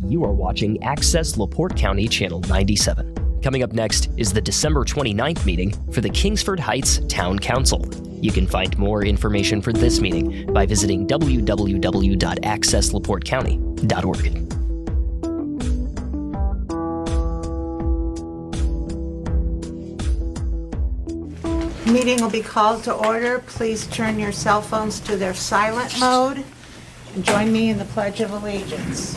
You are watching Access LaPorte County Channel 97. Coming up next is the December 29th meeting for the Kingsford Heights Town Council. You can find more information for this meeting by visiting www.accesslaportecounty.org. Meeting will be called to order. Please turn your cell phones to their silent mode and join me in the Pledge of Allegiance.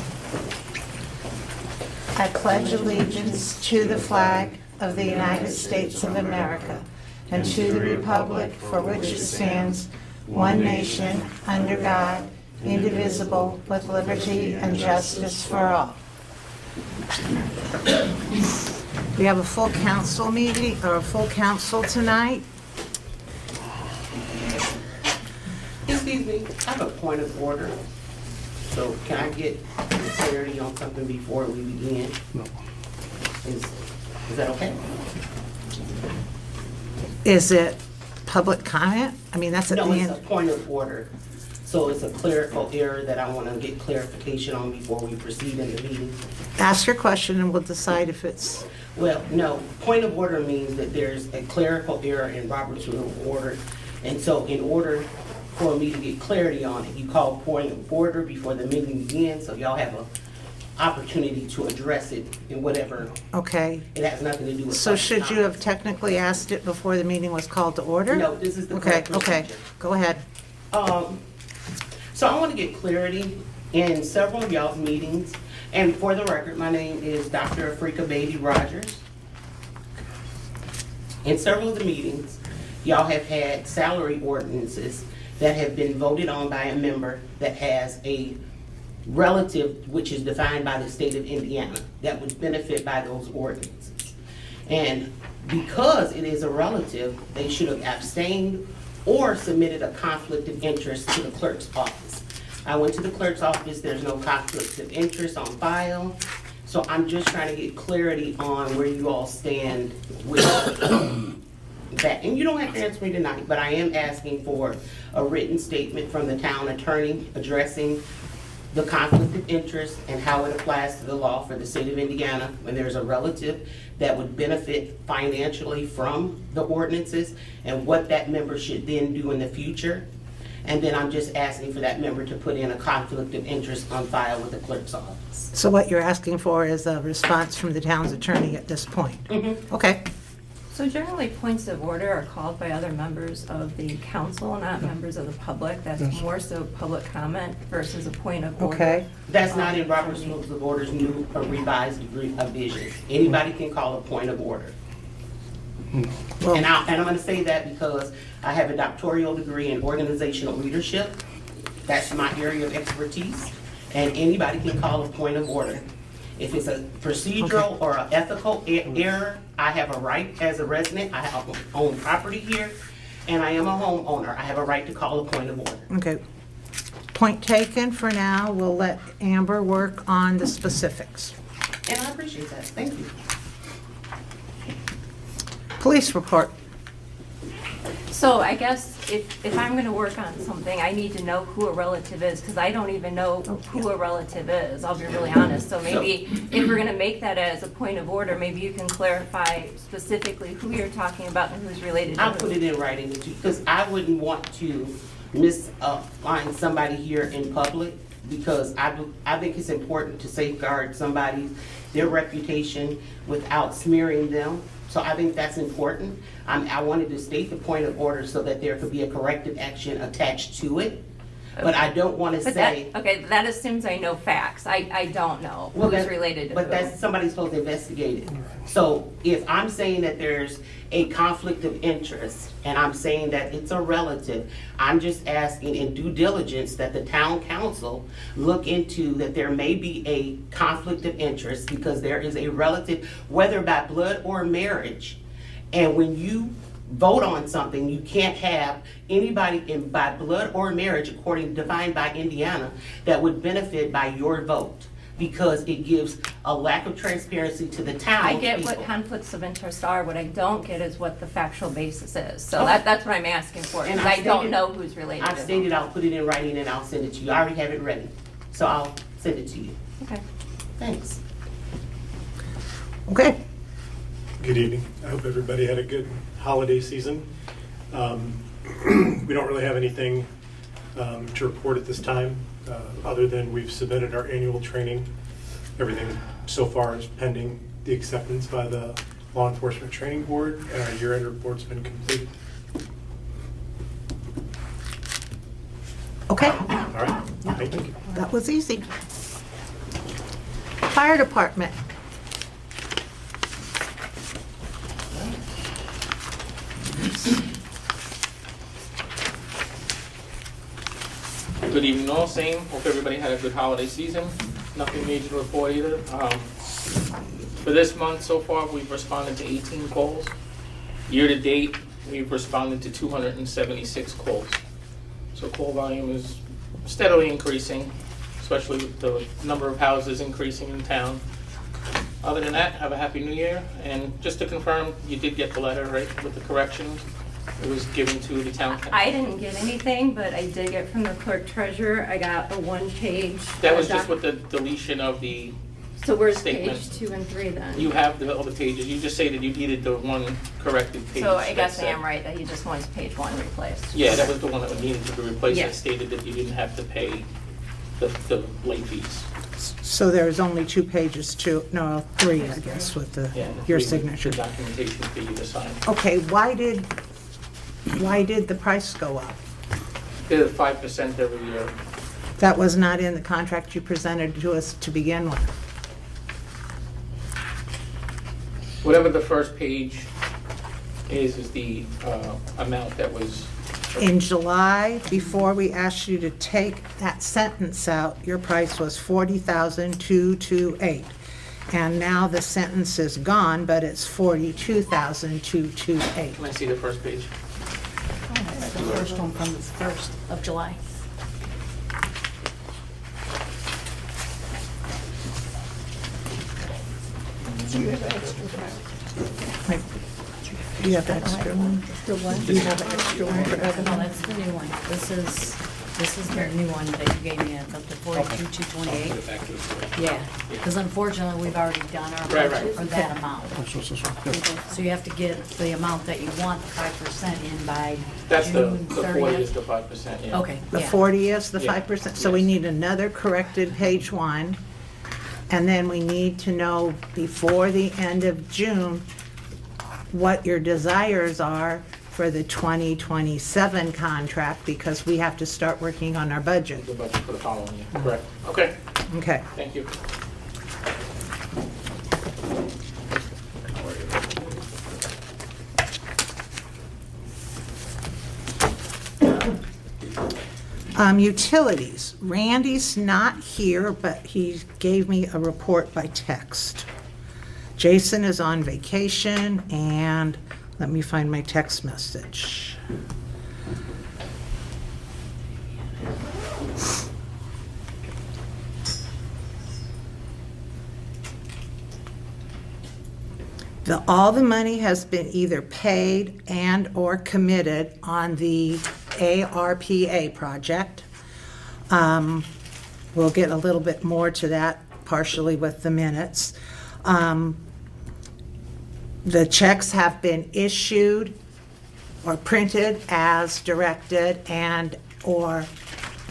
I pledge allegiance to the flag of the United States of America and to the republic for which it stands, one nation, under God, indivisible, with liberty and justice for all. We have a full council meeting, or a full council tonight. Excuse me, I have a point of order. So can I get clarity on something before we begin? No. Is that okay? Is it public comment? I mean, that's at the No, it's a end. point of order. So it's a clerical error that I want to get clarification on before we proceed in the meeting. Ask your question and we'll decide if it's, Well, no, point of order means that there's a clerical error in Robert's Rule of Order. And so in order for me to get clarity on it, you call point of order before the meeting begins, so y'all have an opportunity to address it in whatever. okay. It has nothing to do with. So should you have technically asked it before the meeting was called to order? No, this is the Okay, correct okay, procedure. go ahead. So I want to get clarity in several of y'all's meetings. And for the record, my name is Dr. Afrika Baby Rogers. In several of the meetings, y'all have had salary ordinances that have been voted on by a member that has a relative, which is defined by the state of Indiana, that would benefit by those ordinances. And because it is a relative, they should have abstained or submitted a conflict of interest to the clerk's office. I went to the clerk's office, there's no conflict of interest on file, so I'm just trying to get clarity on where you all stand with that. And you don't have to answer me tonight, but I am asking for a written statement from the town attorney addressing the conflict of interest and how it applies to the law for the state of Indiana when there's a relative that would benefit financially from the ordinances and what that member should then do in the future. And then I'm just asking for that member to put in a conflict of interest on file with the clerk's office. So what you're asking for is a response from the town's attorney at this point? Mm-hmm. Okay, So generally, points of order are called by other members of the council, not members of the public. That's more so public comment versus a point of order. okay. That's not in Robert's Rules of Order's new or revised degree of vision. Anybody can call a point of order. Well, And I'm going to say that because I have a doctoral degree in organizational leadership. That's my area of expertise. And anybody can call a point of order. If it's a procedural or an ethical error, I have a right as a resident. I own property here, and I am a homeowner. I have a right to call a point of order. okay. Point taken for now. We'll let Amber work on the specifics. And I appreciate that. Thank you. Police report. So I guess if I'm gonna work on something, I need to know who a relative is, because I don't even know who a relative is, I'll be really honest. So maybe if we're gonna make that as a point of order, maybe you can clarify specifically who you're talking about and who's related to I'll who. put it in writing because I wouldn't want to find somebody here in public because I think it's important to safeguard their reputation without smearing them. So I think that's important. I wanted to state the point of order so that there could be a corrective action attached to it. But I don't want to But say. okay, that assumes I know facts. I don't know who's related to who. But that's, somebody's supposed to investigate it. So if I'm saying that there's a conflict of interest, and I'm saying that it's a relative, I'm just asking in due diligence that the town council look into that there may be a conflict of interest because there is a relative, whether by blood or marriage. And when you vote on something, you can't have anybody by blood or marriage, defined by Indiana, that would benefit by your vote. because it gives a lack of transparency to the town. I get what conflicts of interest are. What I don't get is what the factual basis is. So that's what I'm asking for, And because I don't know who's related to I've whom. stated I'll put it in writing and I'll send it to you. I already have it ready, so I'll send it to you. Okay. Thanks. Okay. Good evening. I hope everybody had a good holiday season. We don't really have anything to report at this time, other than we've submitted our annual training. Everything so far is pending the acceptance by the Law Enforcement Training Board, and our year-end report's been completed. Okay, All right, thank you. that was easy. Fire department. Good evening all, same. Hope everybody had a good holiday season. Nothing major to report either. For this month so far, we've responded to 18 calls. Year to date, we've responded to 276 calls. So call volume is steadily increasing, especially with the number of houses increasing in town. Other than that, have a happy new year. And just to confirm, you did get the letter, right, with the corrections? It was given to the town council. I didn't get anything, but I did get from the clerk treasurer, I got a one-page. That was just with the deletion of the, So where's statement. page 2 and 3 then? you have the other pages, you just say that you needed the one corrected page. So I guess I that am said- right that he just wants page 1 replaced. Yeah, that was the one that needed to be replaced, Yeah. that stated that you didn't have to pay the late fees. So there's only 2 pages, 3, I guess, with the, Yeah, and the your three- signature. The documentation for you to sign. Okay, why did the price go up? They're 5% every year. That was not in the contract you presented to us to begin with. Whatever the first page is the amount that was, In July, before we asked you to take that sentence out, your price was $40,228. And now the sentence is gone, but it's $42,228. can I see the first page? The first one from the 1st of July. Do you have the extra one? The what? Do you have an extra one for No, Evan? that's the new one. This is the new one that you gave me, it's up to 42,228. Yeah, because unfortunately, we've already done our Right, budget right. for that amount. So you have to get the amount that you want, the 5% in by That's the June 40 is 30th. the 5%, yeah. Okay, The yeah. 40 is the Yeah. 5%, so we Yes. need another corrected page 1. And then we need to know before the end of June what your desires are for the 2027 contract, because we have to start working on our budget. The budget for the following year, correct. Okay, Okay. thank you. Utilities. Randy's not here, but he gave me a report by text. Jason is on vacation, and let me find my text message. All the money has been either paid and/or committed on the ARPA project. We'll get a little bit more to that partially with the minutes. The checks have been issued or printed as directed and/or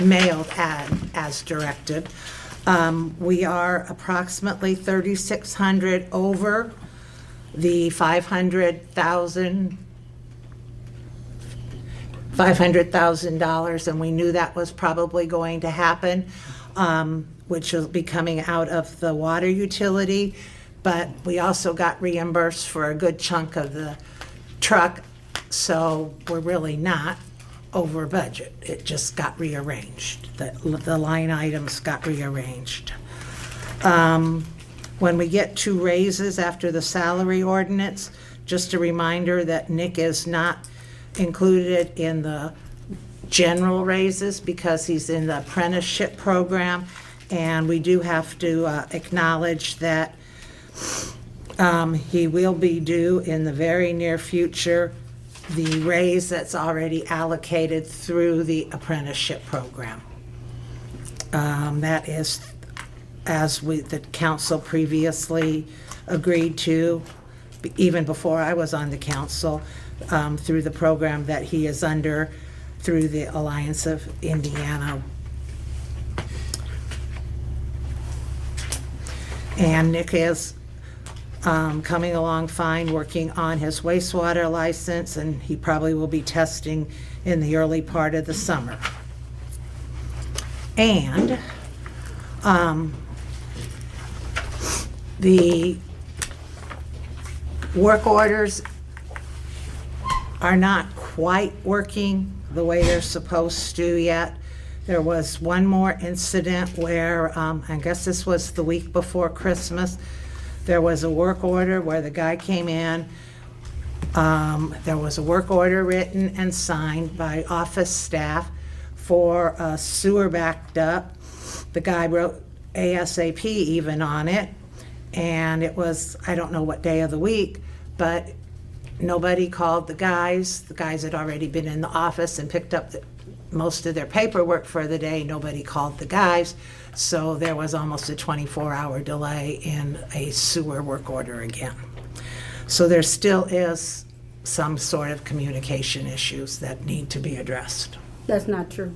mailed as directed. We are approximately $3,600 over the $500,000, and we knew that was probably going to happen, which will be coming out of the water utility. But we also got reimbursed for a good chunk of the truck, so we're really not over budget. It just got rearranged. The line items got rearranged. When we get to raises after the salary ordinance, just a reminder that Nick is not included in the general raises because he's in the apprenticeship program, and we do have to acknowledge that he will be due in the very near future the raise that's already allocated through the apprenticeship program. That is as the council previously agreed to, even before I was on the council, through the program that he is under through the Alliance of Indiana. And Nick is coming along fine, working on his wastewater license, and he probably will be testing in the early part of the summer. And the work orders are not quite working the way they're supposed to yet. There was one more incident where, I guess this was the week before Christmas, there was a work order where the guy came in. There was a work order written and signed by office staff for a sewer backed up. The guy wrote ASAP even on it, and it was, I don't know what day of the week, but nobody called the guys. The guys had already been in the office and picked up most of their paperwork for the day. Nobody called the guys, so there was almost a 24-hour delay in a sewer work order again. So there still is some sort of communication issues that need to be addressed. That's not true,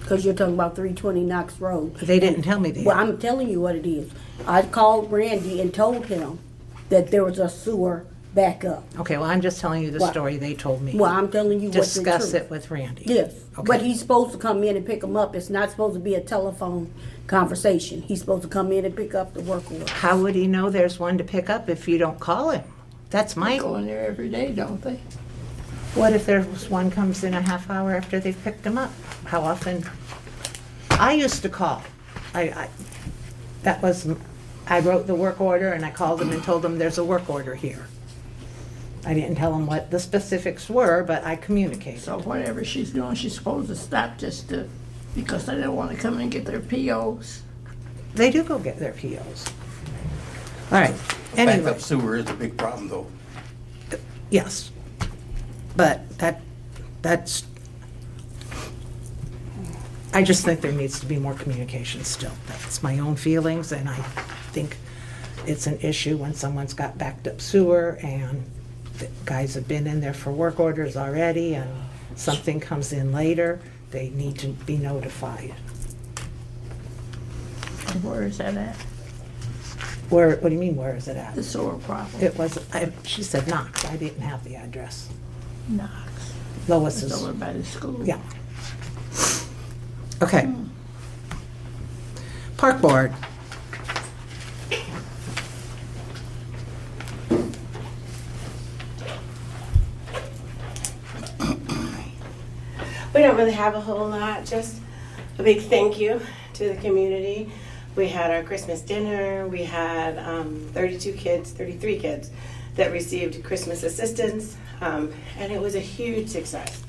because you're talking about 320 Knox Road. They didn't tell me that. Well, I'm telling you what it is. I called Randy and told him that there was a sewer backup. Okay, well, I'm just telling you the What? story they told me. Well, I'm telling you what's the Discuss truth. it with Randy. Yes, Okay. but he's supposed to come in and pick them up. It's not supposed to be a telephone conversation. He's supposed to come in and pick up the work order. How would he know there's one to pick up if you don't call him? That's my... Go in there every day, don't they? What if there's one comes in a half hour after they've picked them up? How often? I used to call. I wrote the work order and I called them and told them there's a work order here. I didn't tell them what the specifics were, but I communicated. So whatever she's doing, she's supposed to stop just to, because they don't want to come and get their POs. They do go get their POs. All right, anyway. Backup sewer is a big problem, though. Yes, but that's, I just think there needs to be more communication still. That's my own feelings, and I think it's an issue when someone's got backed up sewer and the guys have been in there for work orders already and something comes in later, they need to be notified. And where is that at? Where, what do you mean, where is it at? The sewer problem. It was, she said Knox, I didn't have the address. Knox. Lois It's is, over by the school. yeah. Okay. Park Board. We don't really have a whole lot, just a big thank you to the community. We had our Christmas dinner, we had 33 kids that received Christmas assistance, and it was a huge success.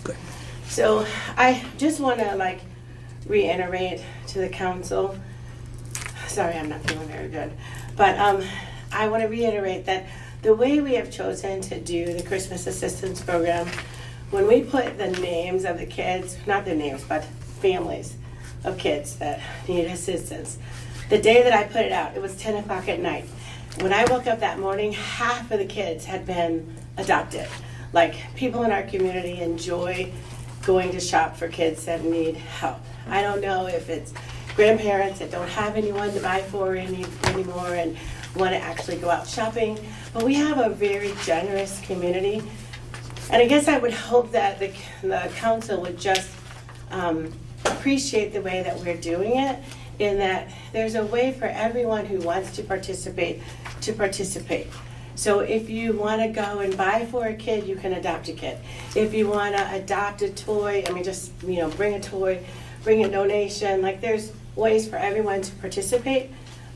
So I just want to reiterate to the council, sorry I'm not feeling very good, but I want to reiterate that the way we have chosen to do the Christmas assistance program, when we put the names of the kids, not the names, but families of kids that need assistance, the day that I put it out, it was 10 o'clock at night. When I woke up that morning, half of the kids had been adopted. Like, people in our community enjoy going to shop for kids that need help. I don't know if it's grandparents that don't have anyone to buy for anymore and want to actually go out shopping, but we have a very generous community. And I guess I would hope that the council would just appreciate the way that we're doing it, in that there's a way for everyone who wants to participate to participate. So if you want to go and buy for a kid, you can adopt a kid. If you want to adopt a toy, bring a toy, bring a donation, there's ways for everyone to participate.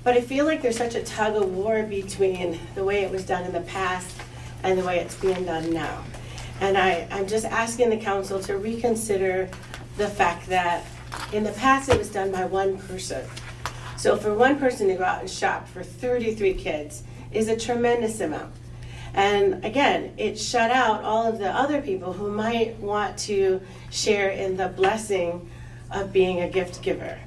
But I feel like there's such a tug of war between the way it was done in the past and the way it's being done now. And I'm just asking the council to reconsider the fact that in the past it was done by one person. So for one person to go out and shop for 33 kids is a tremendous amount. And again, it shut out all of the other people who might want to share in the blessing of being a gift giver.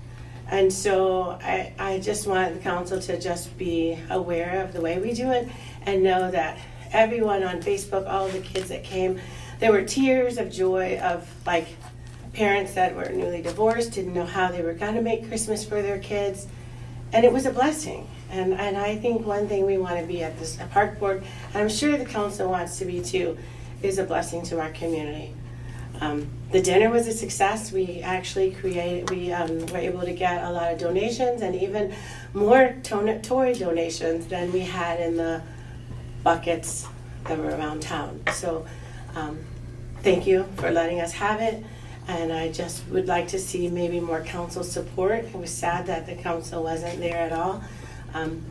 And so I just want the council to just be aware of the way we do it and know that everyone on Facebook, all the kids that came, there were tears of joy of like parents that were newly divorced, didn't know how they were going to make Christmas for their kids. And it was a blessing. And I think one thing we want to be at this park board, and I'm sure the council wants to be too, is a blessing to our community. The dinner was a success. We actually were able to get a lot of donations and even more toy donations than we had in the buckets that were around town. So thank you for letting us have it. And I just would like to see maybe more council support. It was sad that the council wasn't there at all.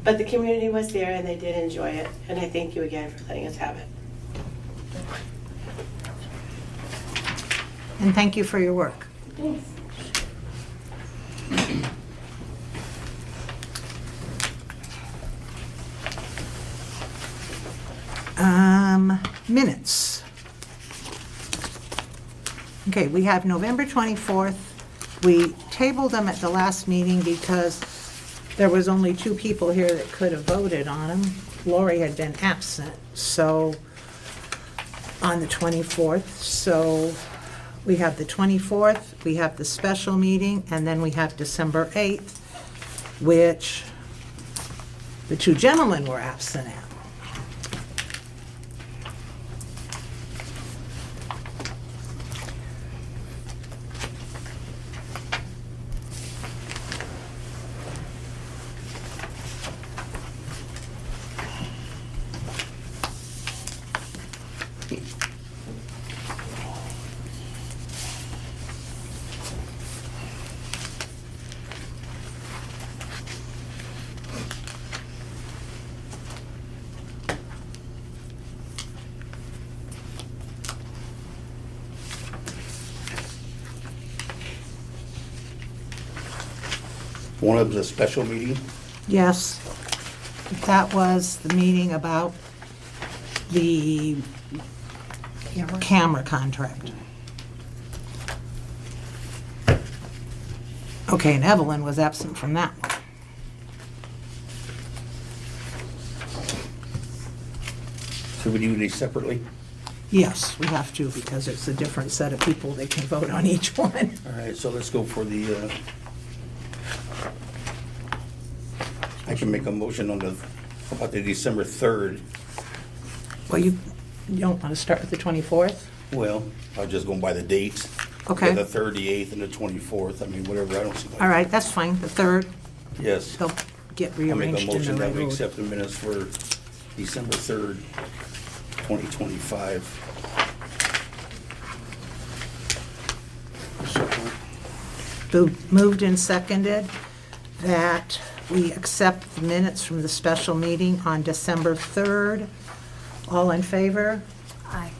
But the community was there and they did enjoy it. And I thank you again for letting us have it. And thank you for your work. Thanks. Minutes. Okay, we have November 24th. We tabled them at the last meeting because there was only 2 people here that could have voted on them. Lori had been absent, so on the 24th. So we have the 24th, we have the special meeting, and then we have December 8th, which the 2 gentlemen were absent at. One of the special meeting. Yes, that was the meeting about the camera contract. Okay, and Evelyn was absent from that one. So we do these separately? Yes, we have to because it's a different set of people that can vote on each one. All right, so let's go for the, I can make a motion on about the December 3rd. Well, you don't want to start with the 24th? Well, I'll just go by the dates. Okay. The 3rd, the 8th, and the 24th. I mean, whatever, I don't see. All right, that's fine, the 3rd, Yes. they'll get I'll make a rearranged in the motion that we right order. accept the minutes for December 3rd, 2025. Moved and seconded that we accept the minutes from the special meeting on December 3rd. All in favor? Aye.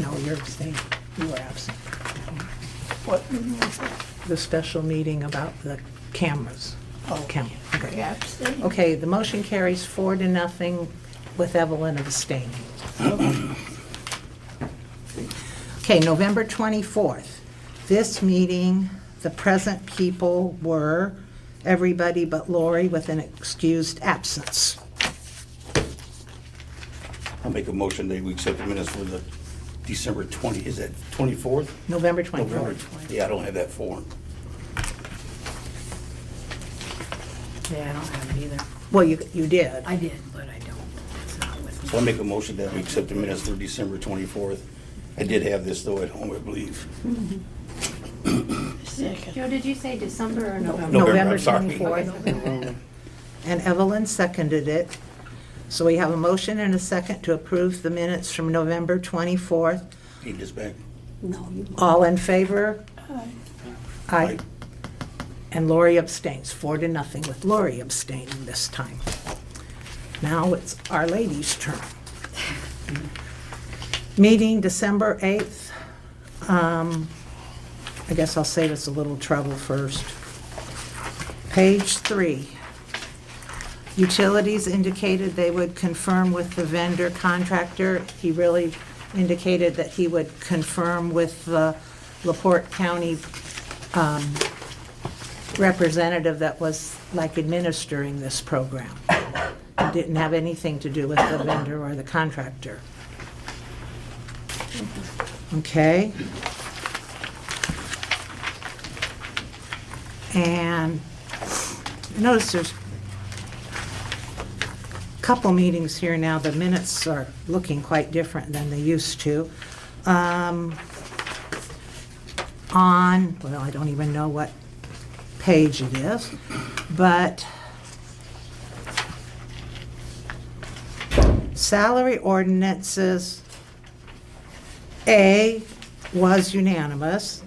No, you're abstaining. You were absent. What meeting was that? The special meeting about the cameras. Oh, Okay. yeah, abstain. Okay, the motion carries 4-0 with Evelyn abstaining. Okay, November 24th. This meeting, the present people were everybody but Lori with an excused absence. I'll make a motion that we accept the minutes for the December 20, is that 24th? November November 24th. Yeah, I don't have that form. Yeah, I don't have it either. Well, you did. I did, but I don't. It's not with me. So I'll make a motion that we accept the minutes for December 24th. I did have this though at home, I believe. Second. Joe, did you say December or November? November, I'm sorry. 24th. And Evelyn seconded it. So we have a motion and a second to approve the minutes from November 24th. Need this back? No, you. All in favor? Aye. Aye. And Lori abstains, 4-0 with Lori abstaining this time. Now it's Our Lady's turn. Meeting December 8th. I guess I'll save us a little trouble first. Page 3. Utilities indicated they would confirm with the vendor contractor. He really indicated that he would confirm with the LaPorte County representative that was like administering this program. It didn't have anything to do with the vendor or the contractor. Okay? And I notice there's a couple meetings here now. The minutes are looking quite different than they used to. Well, I don't even know what page it is, but salary ordinances, A was unanimous,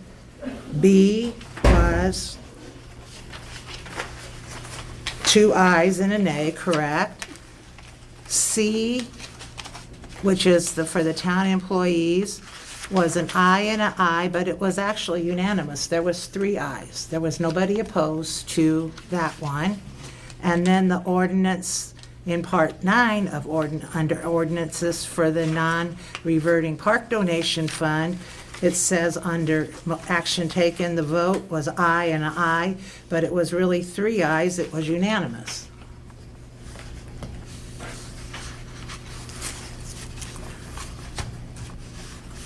B was 2 ayes and a nay, correct? C, which is for the town employees, was an aye and an aye, but it was actually unanimous. There was 3 ayes. There was nobody opposed to that one. And then the ordinance in Part 9 of under ordinances for the non-reverting park donation fund, it says under action taken, the vote was aye and an aye, but it was really 3 ayes. It was unanimous.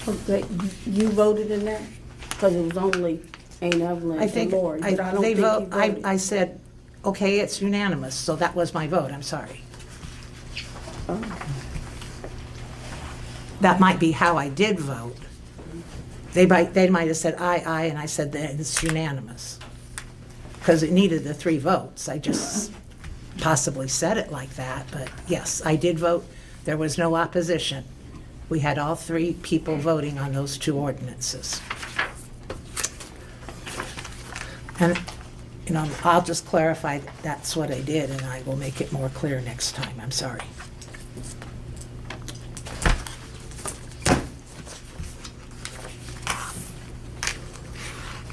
Okay, you voted in that? Because it was only Aunt Evelyn I and think, Lori, but I don't they think you vote, voted. I said, okay, it's unanimous, so that was my vote, I'm sorry. Oh. That might be how I did vote. They might have said aye, aye, and I said that it's unanimous. Because it needed the 3 votes. I just possibly said it like that, but yes, I did vote. There was no opposition. We had all 3 people voting on those 2 ordinances. And, you know, I'll just clarify that that's what I did, and I will make it more clear next time. I'm sorry.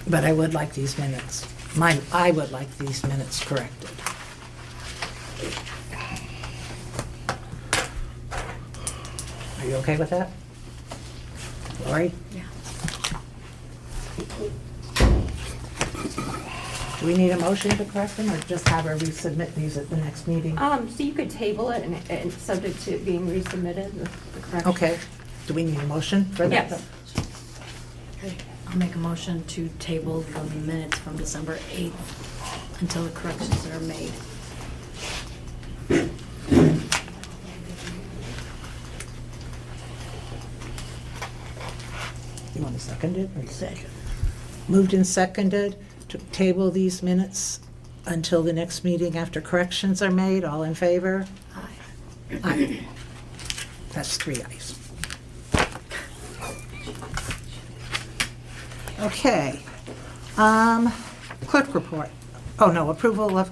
But I would like these minutes. I would like these minutes corrected. Are you okay with that? Lori? Yeah. Do we need a motion to correct them, or just have her resubmit these at the next meeting? So you could table it and subject to it being resubmitted with the correction. Okay. Do we need a motion for that? Yes. Okay, I'll make a motion to table the minutes from December 8th until the corrections are made. You want to second it, or second? Moved and seconded to table these minutes until the next meeting after corrections are made. All in favor? Aye. Aye. That's 3 ayes. Okay. Clerk report. Oh, no, approval of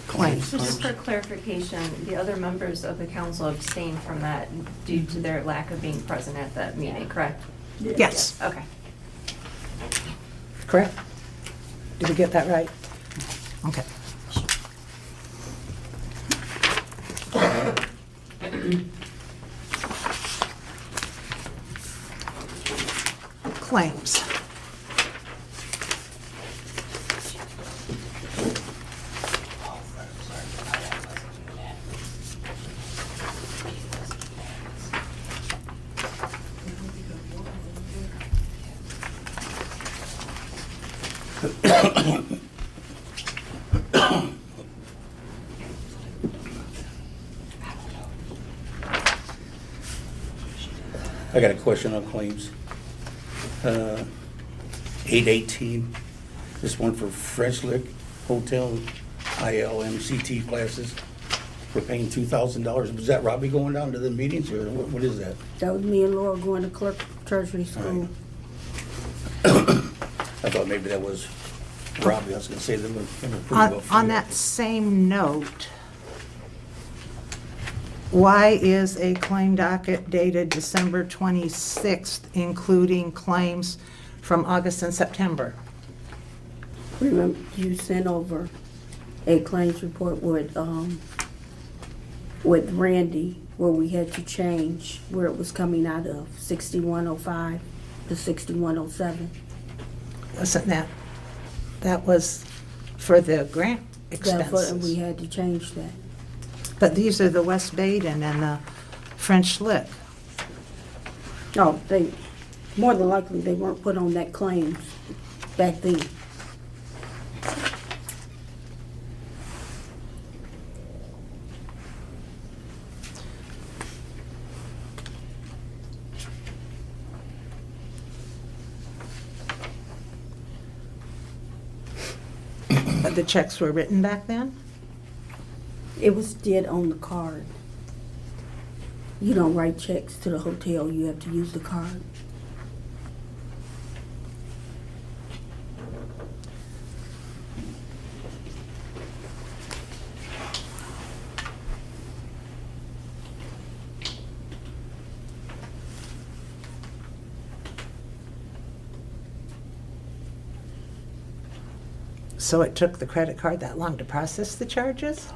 claims. So just for clarification, the other members of the council abstained from that due to their lack of being present at that meeting, correct? Yes, Okay. correct? Did we get that right? Okay. Claims. I got a question on claims. 818, this one for Freshlick Hotel ILMCT classes. We're paying $2,000. Was that Robbie going down to the meetings, or what is that? That was me and Laura going to clerk treasury school. I thought maybe that was Robbie. I was gonna say them approval. On that same note, why is a claim docket dated December 26th, including claims from August and September? Remember, you sent over a claims report with Randy, where we had to change where it was coming out of, 6105 to 6107. Wasn't that was for the grant That's what, and we expenses. had to change that. But these are the West Baden and the French Lick. No, they, more than likely, they weren't put on that claim back then. But the checks were written back then? It was did on the card. You don't write checks to the hotel, you have to use the card. So it took the credit card that long to process the charges?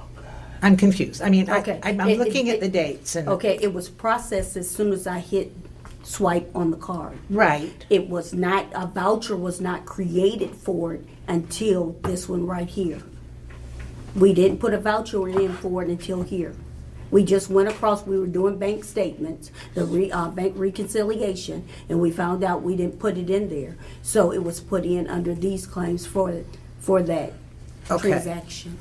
I'm confused. I mean, Okay. I'm It- looking it- at the dates and. Okay, it was processed as soon as I hit swipe on the card. Right. It was not, a voucher was not created for it until this one right here. We didn't put a voucher in for it until here. We just went across, we were doing bank statements, the bank reconciliation, and we found out we didn't put it in there. So it was put in under these claims for that Okay. transaction.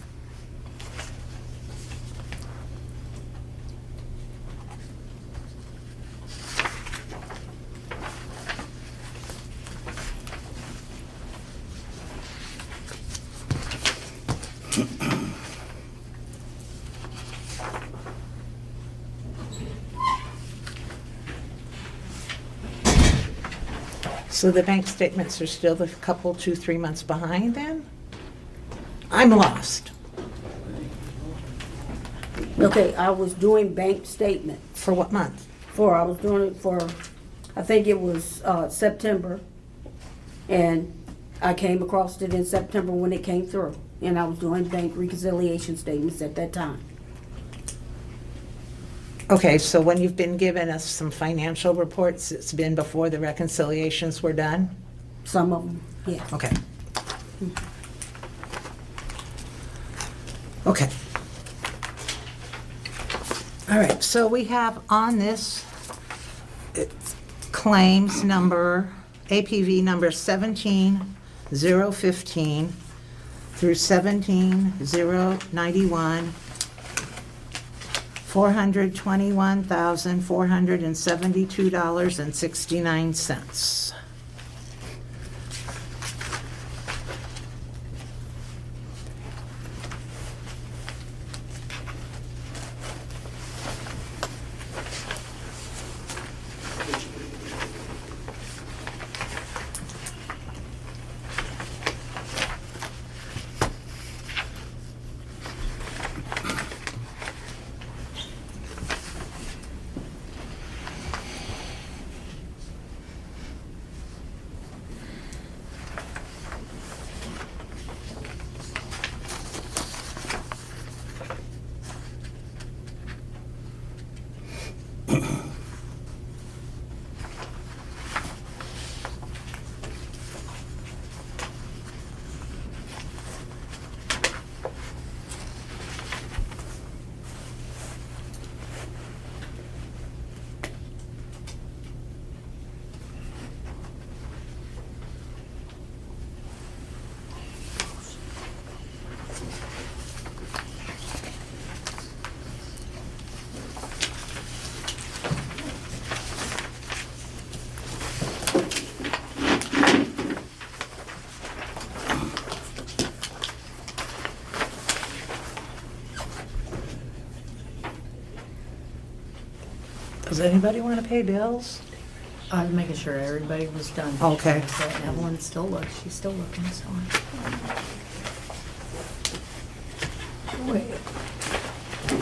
So the bank statements are still a couple, 2, 3 months behind then? I'm lost. Okay, I was doing bank statements. For what month? I was doing it for, I think it was September. And I came across it in September when it came through. And I was doing bank reconciliation statements at that time. Okay, so when you've been giving us some financial reports, it's been before the reconciliations were done? Some of them, yes. Okay. Okay. All right, so we have on this it's claims number, APV number 17015 through 17091, $421,472.69. Does anybody want to pay bills? I was making sure everybody was done. Okay. So Evelyn still looks, she's still looking, so. Wait.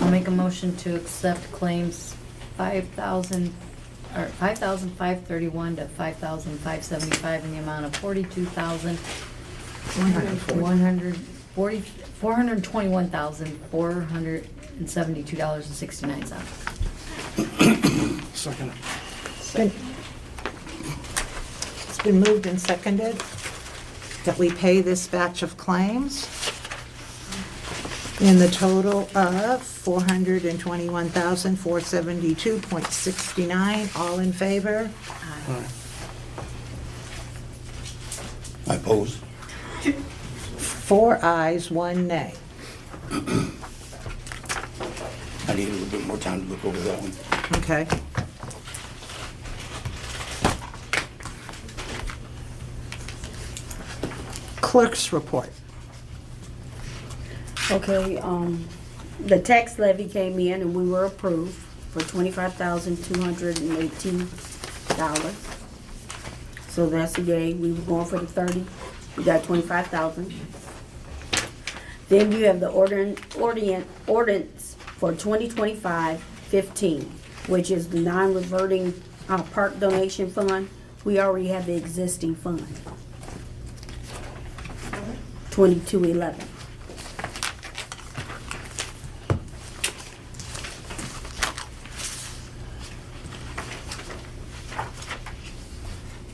I'll make a motion to accept claims 5,531 to 5,575 in the amount of $421,472.69. Second. It's been moved and seconded that we pay this batch of claims. in the total of $421,472.69. All in favor? I oppose. 4 ayes, 1 nay. I need a little bit more time to look over that one. Okay. Clerk's report. Okay, the tax levy came in and we were approved for $25,218. So that's a yay. We were going for the 30. We got 25,000. Then you have the ordinance for 2025-15, which is the non-reverting park donation fund. We already have the existing fund. 2211.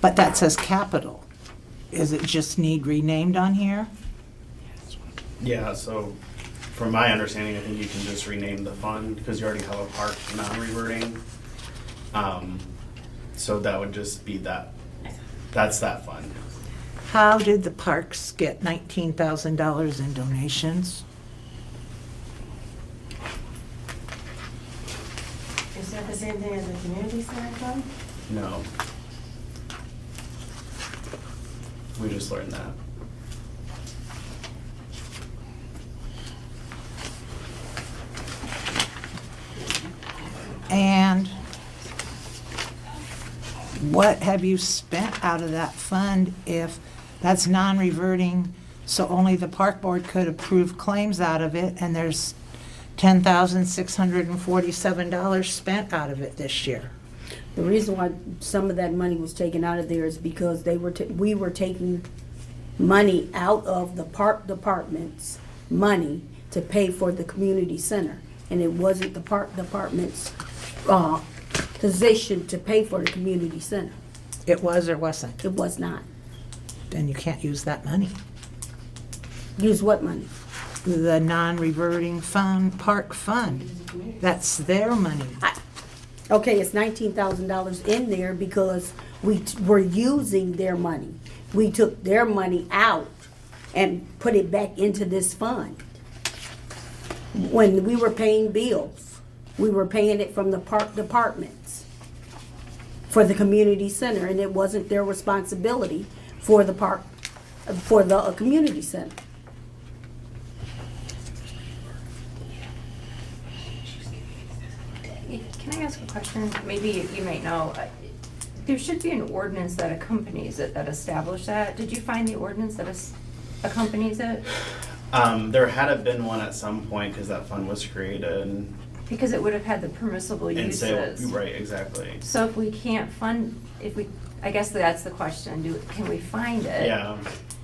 But that says capital. Is it just need renamed on here? Yeah, so from my understanding, I think you can just rename the fund because you already have a park non-reverting. So that would just be that, that's that fund. How did the parks get $19,000 in donations? Is that the same thing as the community center fund? No. We just learned that. And what have you spent out of that fund if that's non-reverting, so only the park board could approve claims out of it, and there's $10,647 spent out of it this year? The reason why some of that money was taken out of there is because we were taking money out of the park department's money to pay for the community center. And it wasn't the park department's position to pay for the community center. It was or wasn't? It was not. Then you can't use that money. Use what money? The non-reverting fund, park fund. That's their money. Okay, it's $19,000 in there because we were using their money. We took their money out and put it back into this fund. When we were paying bills, we were paying it from the park departments for the community center, and it wasn't their responsibility for the park, for the community center. Can I ask a question? Maybe you might know. There should be an ordinance that accompanies it, that establishes that. Did you find the ordinance that accompanies it? There had been one at some point because that fund was created. Because it would have had the permissible And uses. so, right, exactly. So if we can't fund, I guess that's the question, can we find it? Yeah.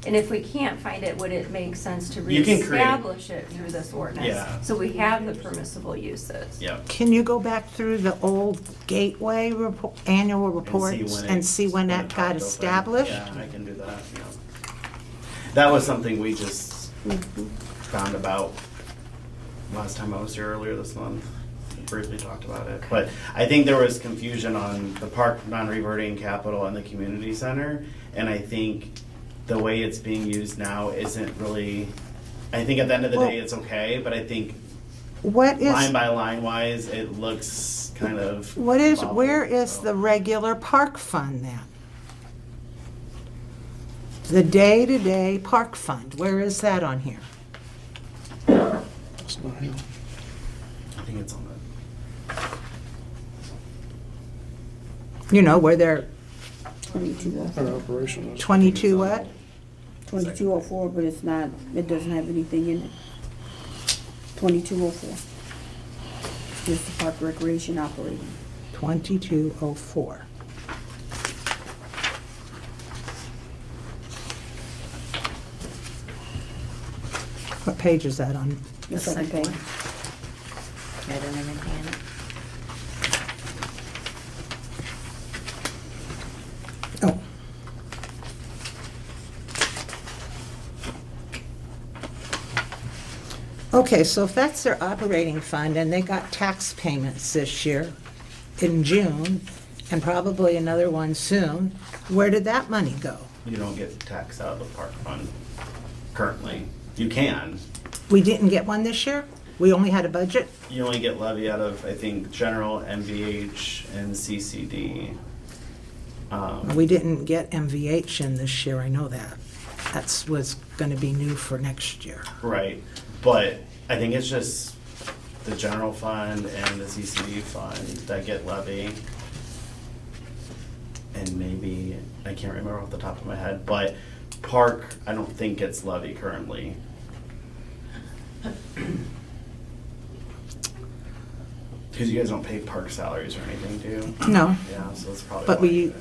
And if we can't find it, would it make sense to You can create- reestablish it through this ordinance? Yeah. So we have the permissible uses. Yep. Can you go back through the old Gateway annual reports and see when it that got popped open. established? Yeah, I can do that, yeah. That was something we just found about last time I was here earlier this month. We briefly talked about it. But I think there was confusion on the park non-reverting capital and the community center. And I think the way it's being used now isn't really, I think at the end of the day, it's okay. But I think What is, line by line wise, it looks kind of. where muddled, is so. the regular park fund then? The day-to-day park fund, where is that on here? I think it's on You know, where they're 2204. 22 what? 2204, but it's not, it doesn't have anything in it. 2204. Just the park recreation operating. 2204. What page is that on? The second page. I don't have anything in it. Oh. Okay, so if that's their operating fund and they got tax payments this year in June and probably another one soon, where did that money go? You don't get tax out of the park fund currently. You can. We didn't get one this year? We only had a budget? You only get levy out of, I think, general, MVH, and CCD. We didn't get MVH in this year, I know that. That's was gonna be new for next year. Right, but I think it's just the general fund and the CCD fund that get levy. And maybe, I can't remember off the top of my head, but park, I don't think gets levy currently. Because you guys don't pay park salaries or anything, do you? No, Yeah, so it's probably. but why.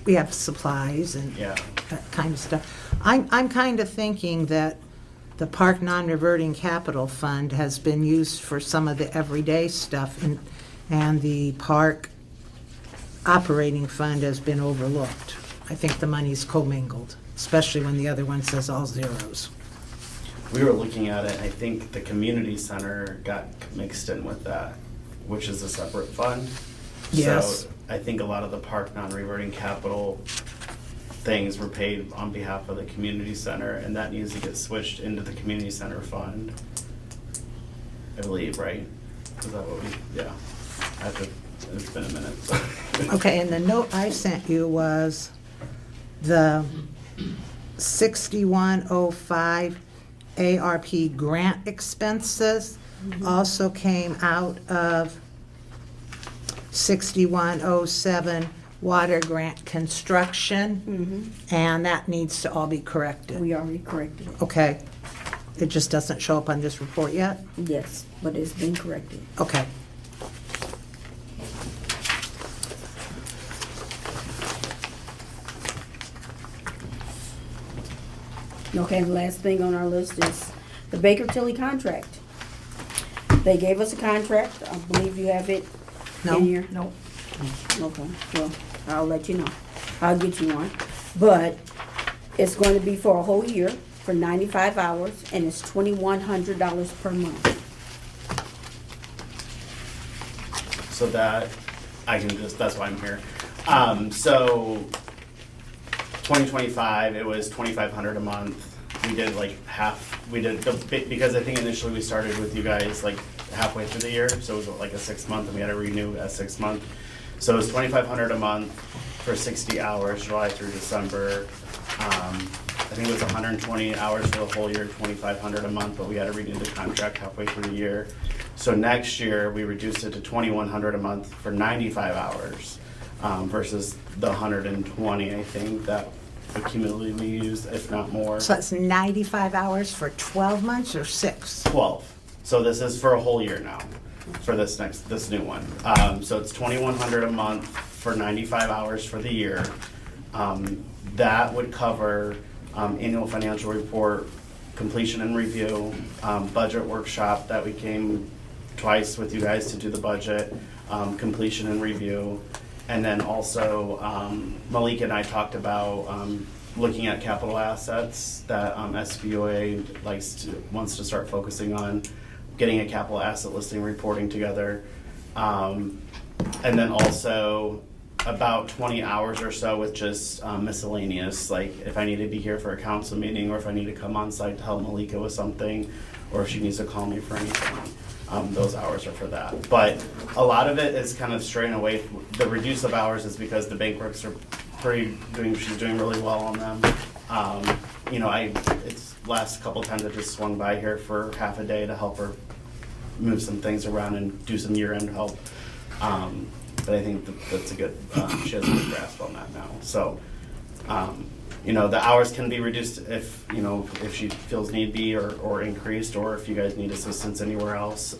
we have supplies and Yeah. that kind of stuff. I'm kind of thinking that the park non-reverting capital fund has been used for some of the everyday stuff and the park operating fund has been overlooked. I think the money's commingled, especially when the other one says all zeros. We were looking at it, I think the community center got mixed in with that, which is a separate fund. Yes. So I think a lot of the park non-reverting capital things were paid on behalf of the community center, and that needs to get switched into the community center fund. I believe, right? Is that what we, yeah. It's been a minute, so. Okay, and the note I sent you was the 6105 ARP grant expenses also came out of 6107 water grant construction, and that needs to all be corrected. We already corrected it. Okay. It just doesn't show up on this report yet? Yes, but it's been corrected. Okay. Okay, the last thing on our list is the Baker Tilly contract. They gave us a contract. I believe you have it No. in here. No. Okay, well, I'll let you know. I'll get you one. But it's going to be for a whole year, for 95 hours, and it's $2,100 per month. So that, I can just, that's why I'm here. So 2025, it was 2,500 a month. We did like half, because I think initially we started with you guys like halfway through the year, so it was like a 6 month, and we had to renew a 6 month. So it was 2,500 a month for 60 hours, July through December. I think it was 120 hours for the whole year, 2,500 a month, but we had to renew the contract halfway through the year. So next year, we reduced it to 2,100 a month for 95 hours versus the 120, I think, that accumulatively we used, if not more. So that's 95 hours for 12 months or 6? 12. So this is for a whole year now, for this new one. So it's 2,100 a month for 95 hours for the year. That would cover annual financial report, completion and review, budget workshop that we came twice with you guys to do the budget, completion and review. And then also, Malika and I talked about looking at capital assets that SBOA wants to start focusing on, getting a capital asset listing reporting together. And then also about 20 hours or so with just miscellaneous, like if I need to be here for a council meeting or if I need to come on site to help Malika with something, or if she needs to call me for anything. Those hours are for that. But a lot of it is kind of straying away. The reduce of hours is because the bank works are she's doing really well on them. It's last couple times I just swung by here for half a day to help her move some things around and do some year-end help. But I think that's a good, she has a good grasp on that now. So, the hours can be reduced if she feels need be or increased, or if you guys need assistance anywhere else.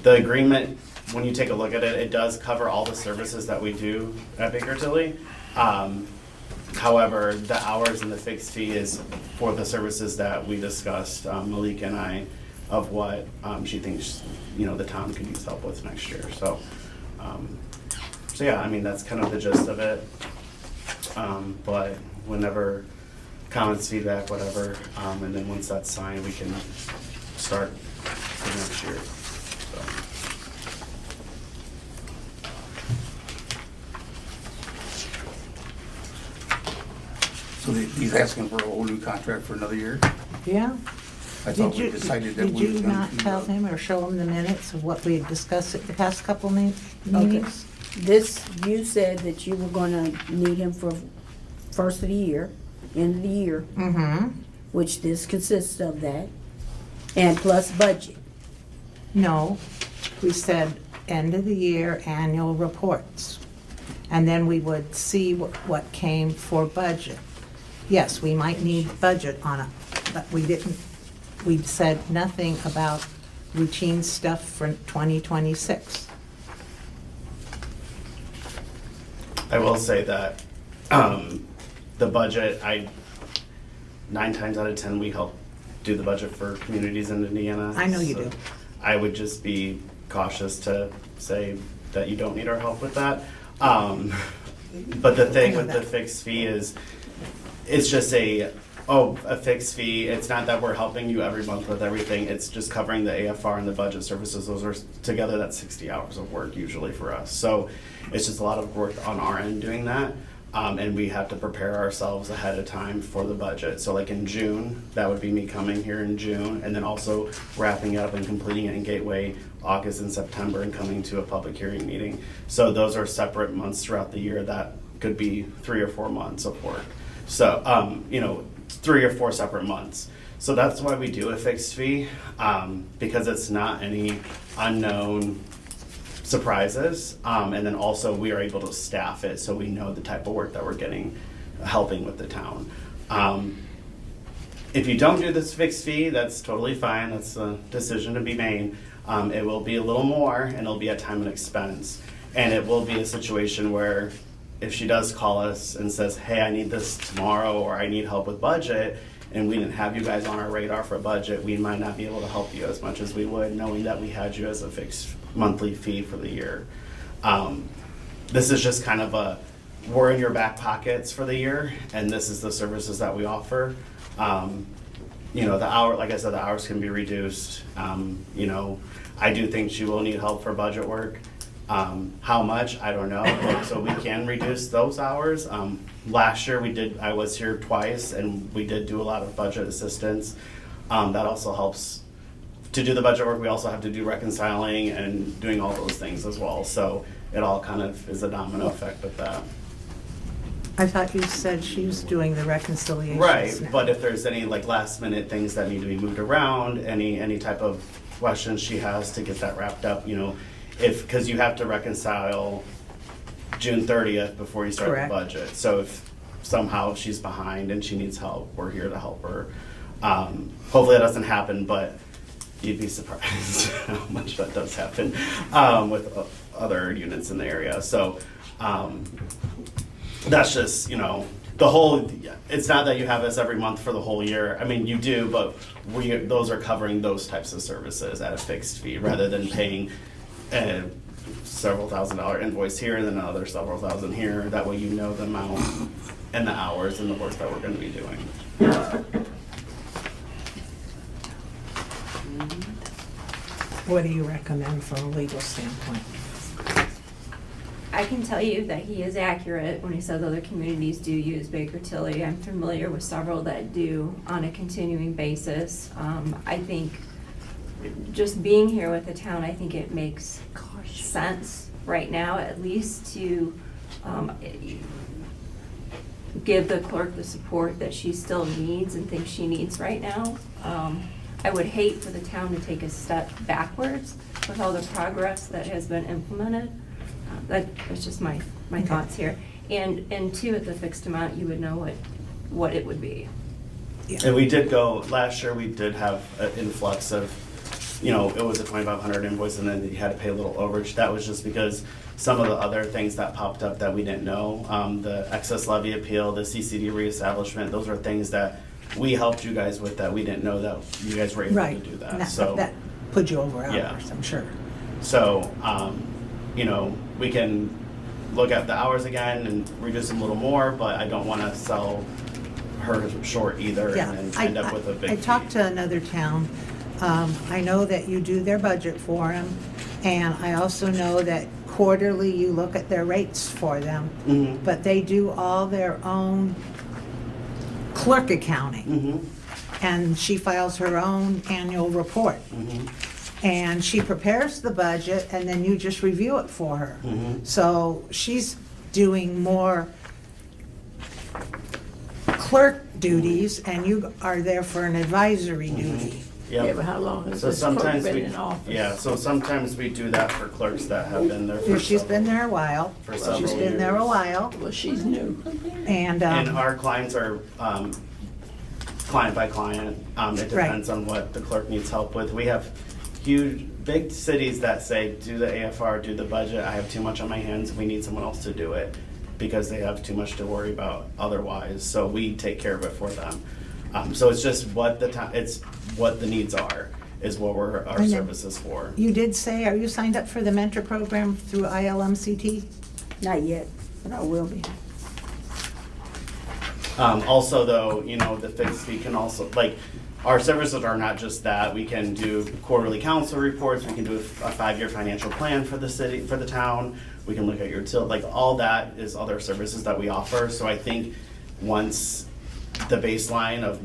The agreement, when you take a look at it, it does cover all the services that we do at Baker Tilly. However, the hours and the fixed fee is for the services that we discussed, Malika and I, of what she thinks the town could use help with next year. So yeah, I mean, that's kind of the gist of it. But whenever comments, feedback, whatever, and then once that's signed, we can start for next year. So he's asking for a whole new contract for another year? Yeah. I thought Did we you, decided that did we was you gonna not do tell that. him or show him the minutes of what we had discussed at the past couple meetings? This, you said that you were gonna need him for first of the year, end of the year, Mm-hmm. which this consists of that, and plus budget. No, we said end of the year annual reports. And then we would see what came for budget. Yes, we might need budget on it, but we said nothing about routine stuff for 2026. I will say that the budget, 9 times out of 10, we help do the budget for communities in Indiana. I know you So do. I would just be cautious to say that you don't need our help with that. But the thing with the fixed fee is, it's just a fixed fee. It's not that we're helping you every month with everything. It's just covering the AFR and the budget services. Those are together, that's 60 hours of work usually for us. So it's just a lot of work on our end doing that. And we have to prepare ourselves ahead of time for the budget. So like in June, that would be me coming here in June, and then also wrapping up and completing it in Gateway August and September and coming to a public hearing meeting. So those are separate months throughout the year. That could be 3 or 4 months of work. So, 3 or 4 separate months. So that's why we do a fixed fee, because it's not any unknown surprises. And then also we are able to staff it so we know the type of work that we're getting, helping with the town. If you don't do this fixed fee, that's totally fine. That's a decision to be made. It will be a little more, and it'll be at time and expense. And it will be a situation where if she does call us and says, hey, I need this tomorrow, or I need help with budget, and we didn't have you guys on our radar for budget, we might not be able to help you as much as we would, knowing that we had you as a fixed monthly fee for the year. This is just kind of we're in your back pockets for the year, and this is the services that we offer. The hour, like I said, the hours can be reduced. I do think she will need help for budget work. How much, I don't know, so we can reduce those hours. Last year I was here twice, and we did do a lot of budget assistance. That also helps. To do the budget work, we also have to do reconciling and doing all those things as well. So it all kind of is a domino effect of that. I thought you said she was doing the reconciliations Right, now. but if there's any like last minute things that need to be moved around, any type of questions she has to get that wrapped up, because you have to reconcile June 30th before you start Correct. the budget. So if somehow she's behind and she needs help, we're here to help her. Hopefully that doesn't happen, but you'd be surprised how much that does happen with other units in the area. So that's just, it's not that you have us every month for the whole year. I mean, you do, but those are covering those types of services at a fixed fee rather than paying several $1,000 invoice here and then another several thousand here. That way you know the amount and the hours and the work that we're going to be doing. What do you recommend from a legal standpoint? I can tell you that he is accurate when he says other communities do use Baker Tilly. I'm familiar with several that do on a continuing basis. I think just being here with the town, I think it makes sense right now, at least to give the clerk the support that she still needs and thinks she needs right now. I would hate for the town to take a step backwards with all the progress that has been implemented. That's just my thoughts here. And two, at the fixed amount, you would know what it would be. Yeah. And we did go, last year we did have an influx of, it was a 2,500 invoice and then you had to pay a little overage. That was just because some of the other things that popped up that we didn't know, the excess levy appeal, the CCD reestablishment, those are things that we helped you guys with that we didn't know that you guys were able to do that. Right, So that put you over Yeah. hours, I'm sure. So, we can look at the hours again and reduce them a little more, but I don't want to sell her short either Yeah, and then end up with a big I talked fee. to another town I know that you do their budget for them, and I also know that quarterly you look at their rates for them. But they do all their own clerk accounting. And she files her own annual report. And she prepares the budget, and then you just review it for her. So she's doing more clerk duties, and you are there for an advisory duty. Yeah, but how long has So this clerk sometimes been we, in office? yeah, so sometimes we do that for clerks that have been there for She's been there a while. For several She's been there a years. while, Well, she's new. and, And our clients are client by client. It depends on what the clerk needs help with. We have huge, big cities that say, do the AFR, do the budget. I have too much on my hands. We need someone else to do it because they have too much to worry about otherwise. So we take care of it for them. So it's just what it's what the needs are, is what our then- services for. you did say, are you signed up for the mentor program through ILMCT? Not yet, but I will be. Also though, the fixed fee can also, like, our services are not just that. We can do quarterly council reports, we can do a 5-year financial plan for the city, for the town. We can look at your like all that is other services that we offer. So I think once the baseline of,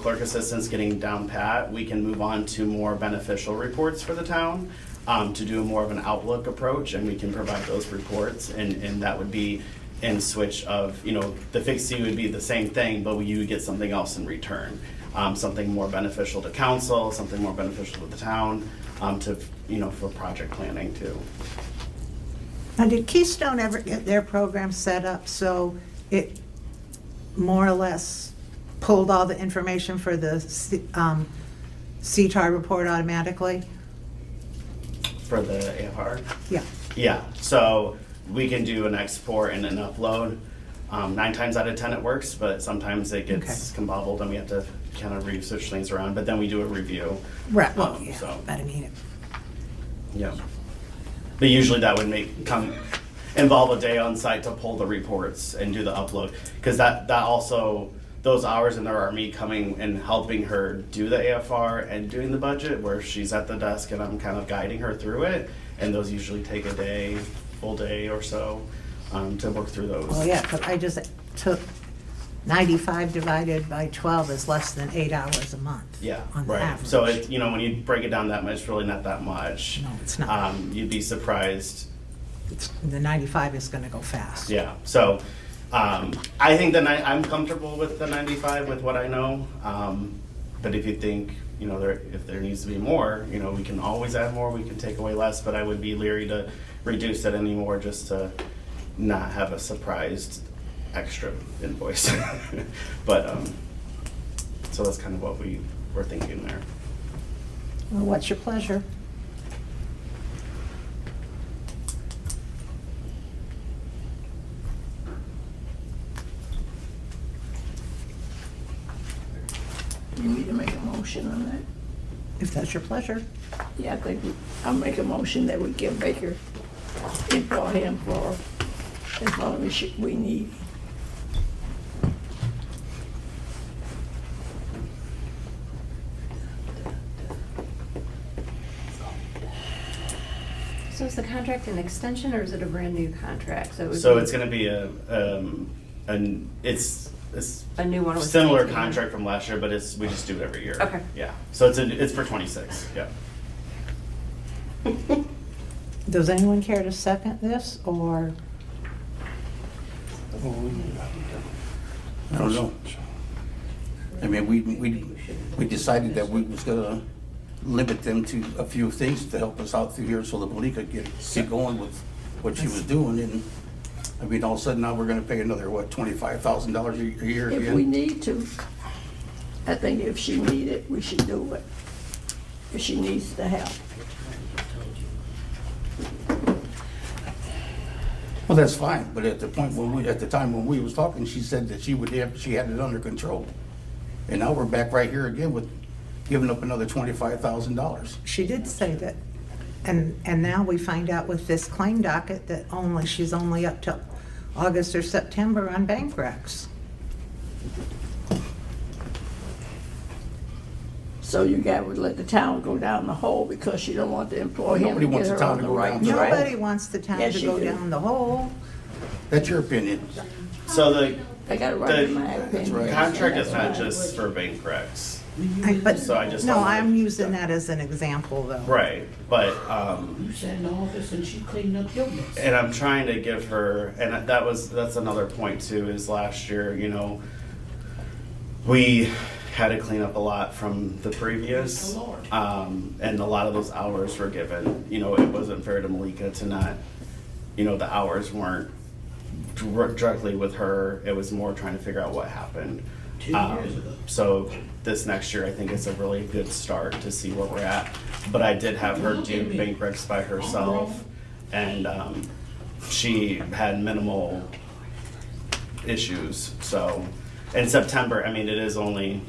clerk assistants getting down pat, we can move on to more beneficial reports for the town, to do more of an outlook approach, and we can provide those reports, and that would be in switch of, the fixed fee would be the same thing, but you would get something else in return. Something more beneficial to council, something more beneficial to the town, for project planning too. Now, did Keystone ever get their program set up so it more or less pulled all the information for the CTAR report automatically? For the AFR? Yeah. Yeah, so we can do an export and an upload. 9 times out of 10 it works, but sometimes it gets combobbled and we have to kind of switch things around, but then we do a review. Right, well, yeah, So, but I mean, yeah. But usually that would involve a day on site to pull the reports and do the upload, because that also, those hours in there are me coming and helping her do the AFR and doing the budget, where she's at the desk and I'm kind of guiding her through it, and those usually take a full day or so to work through those. well, yeah, but I just took 95 divided by 12 is less than 8 hours a month. Yeah, on right. average. So when you break it down that much, it's really not that much. No, it's not. You'd be surprised. The 95 is gonna go fast. Yeah. So I think I'm comfortable with the 95 with what I know. But if you think if there needs to be more, we can always add more. We can take away less, but I would be leery to reduce it anymore just to not have a surprised extra invoice. But so that's kind of what we were thinking there. Well, what's your pleasure? You need to make a motion on that. If that's your pleasure. Yeah, I think I'll make a motion that we give Baker, employ him for as long as we need. So is the contract an extension or is it a brand new contract? So it would So be it's going to be it's a new one with similar 19. contract from last year, but we just do it every year. Okay. Yeah. So it's for 26. Yeah. Does anyone care to second this, or? I don't know. I mean, we decided that we was gonna limit them to a few things to help us out through here so that Malika could get going with what she was doing, and I mean, all of a sudden now we're gonna pay another, what, $25,000 a year again? If we need to, I think if she need it, we should do it. If she needs the help. Well, that's fine, but at the time when we was talking, she said that she had it under control. And now we're back right here again with giving up another $25,000. She did say that, and now we find out with this claim docket that she's only up till August or September on bank recs. So you got to let the town go down the hole because she don't want to employ him Nobody to wants get the her town on to the go right down the track. Nobody wants the town Yes, to you go do. down the hole. That's your opinion. So the I got to write The my opinion. right. contract is not That's right. just for bank recs. But, So I just no, don't want- I'm using that as an example, though. Right, but, You sat in the office and she cleaned up your mess. and I'm trying to give her, and that's another point too, is last year, you know, we had to clean up a lot from the previous, and a lot of those hours were given. You know, it wasn't fair to Malika to not, you know, the hours weren't directly with her. It was more trying to figure out what happened. So this next year, I think is a really good start to see where we're at. But I did have her do bank recs by herself, and she had minimal issues. So in September, I mean, it is only,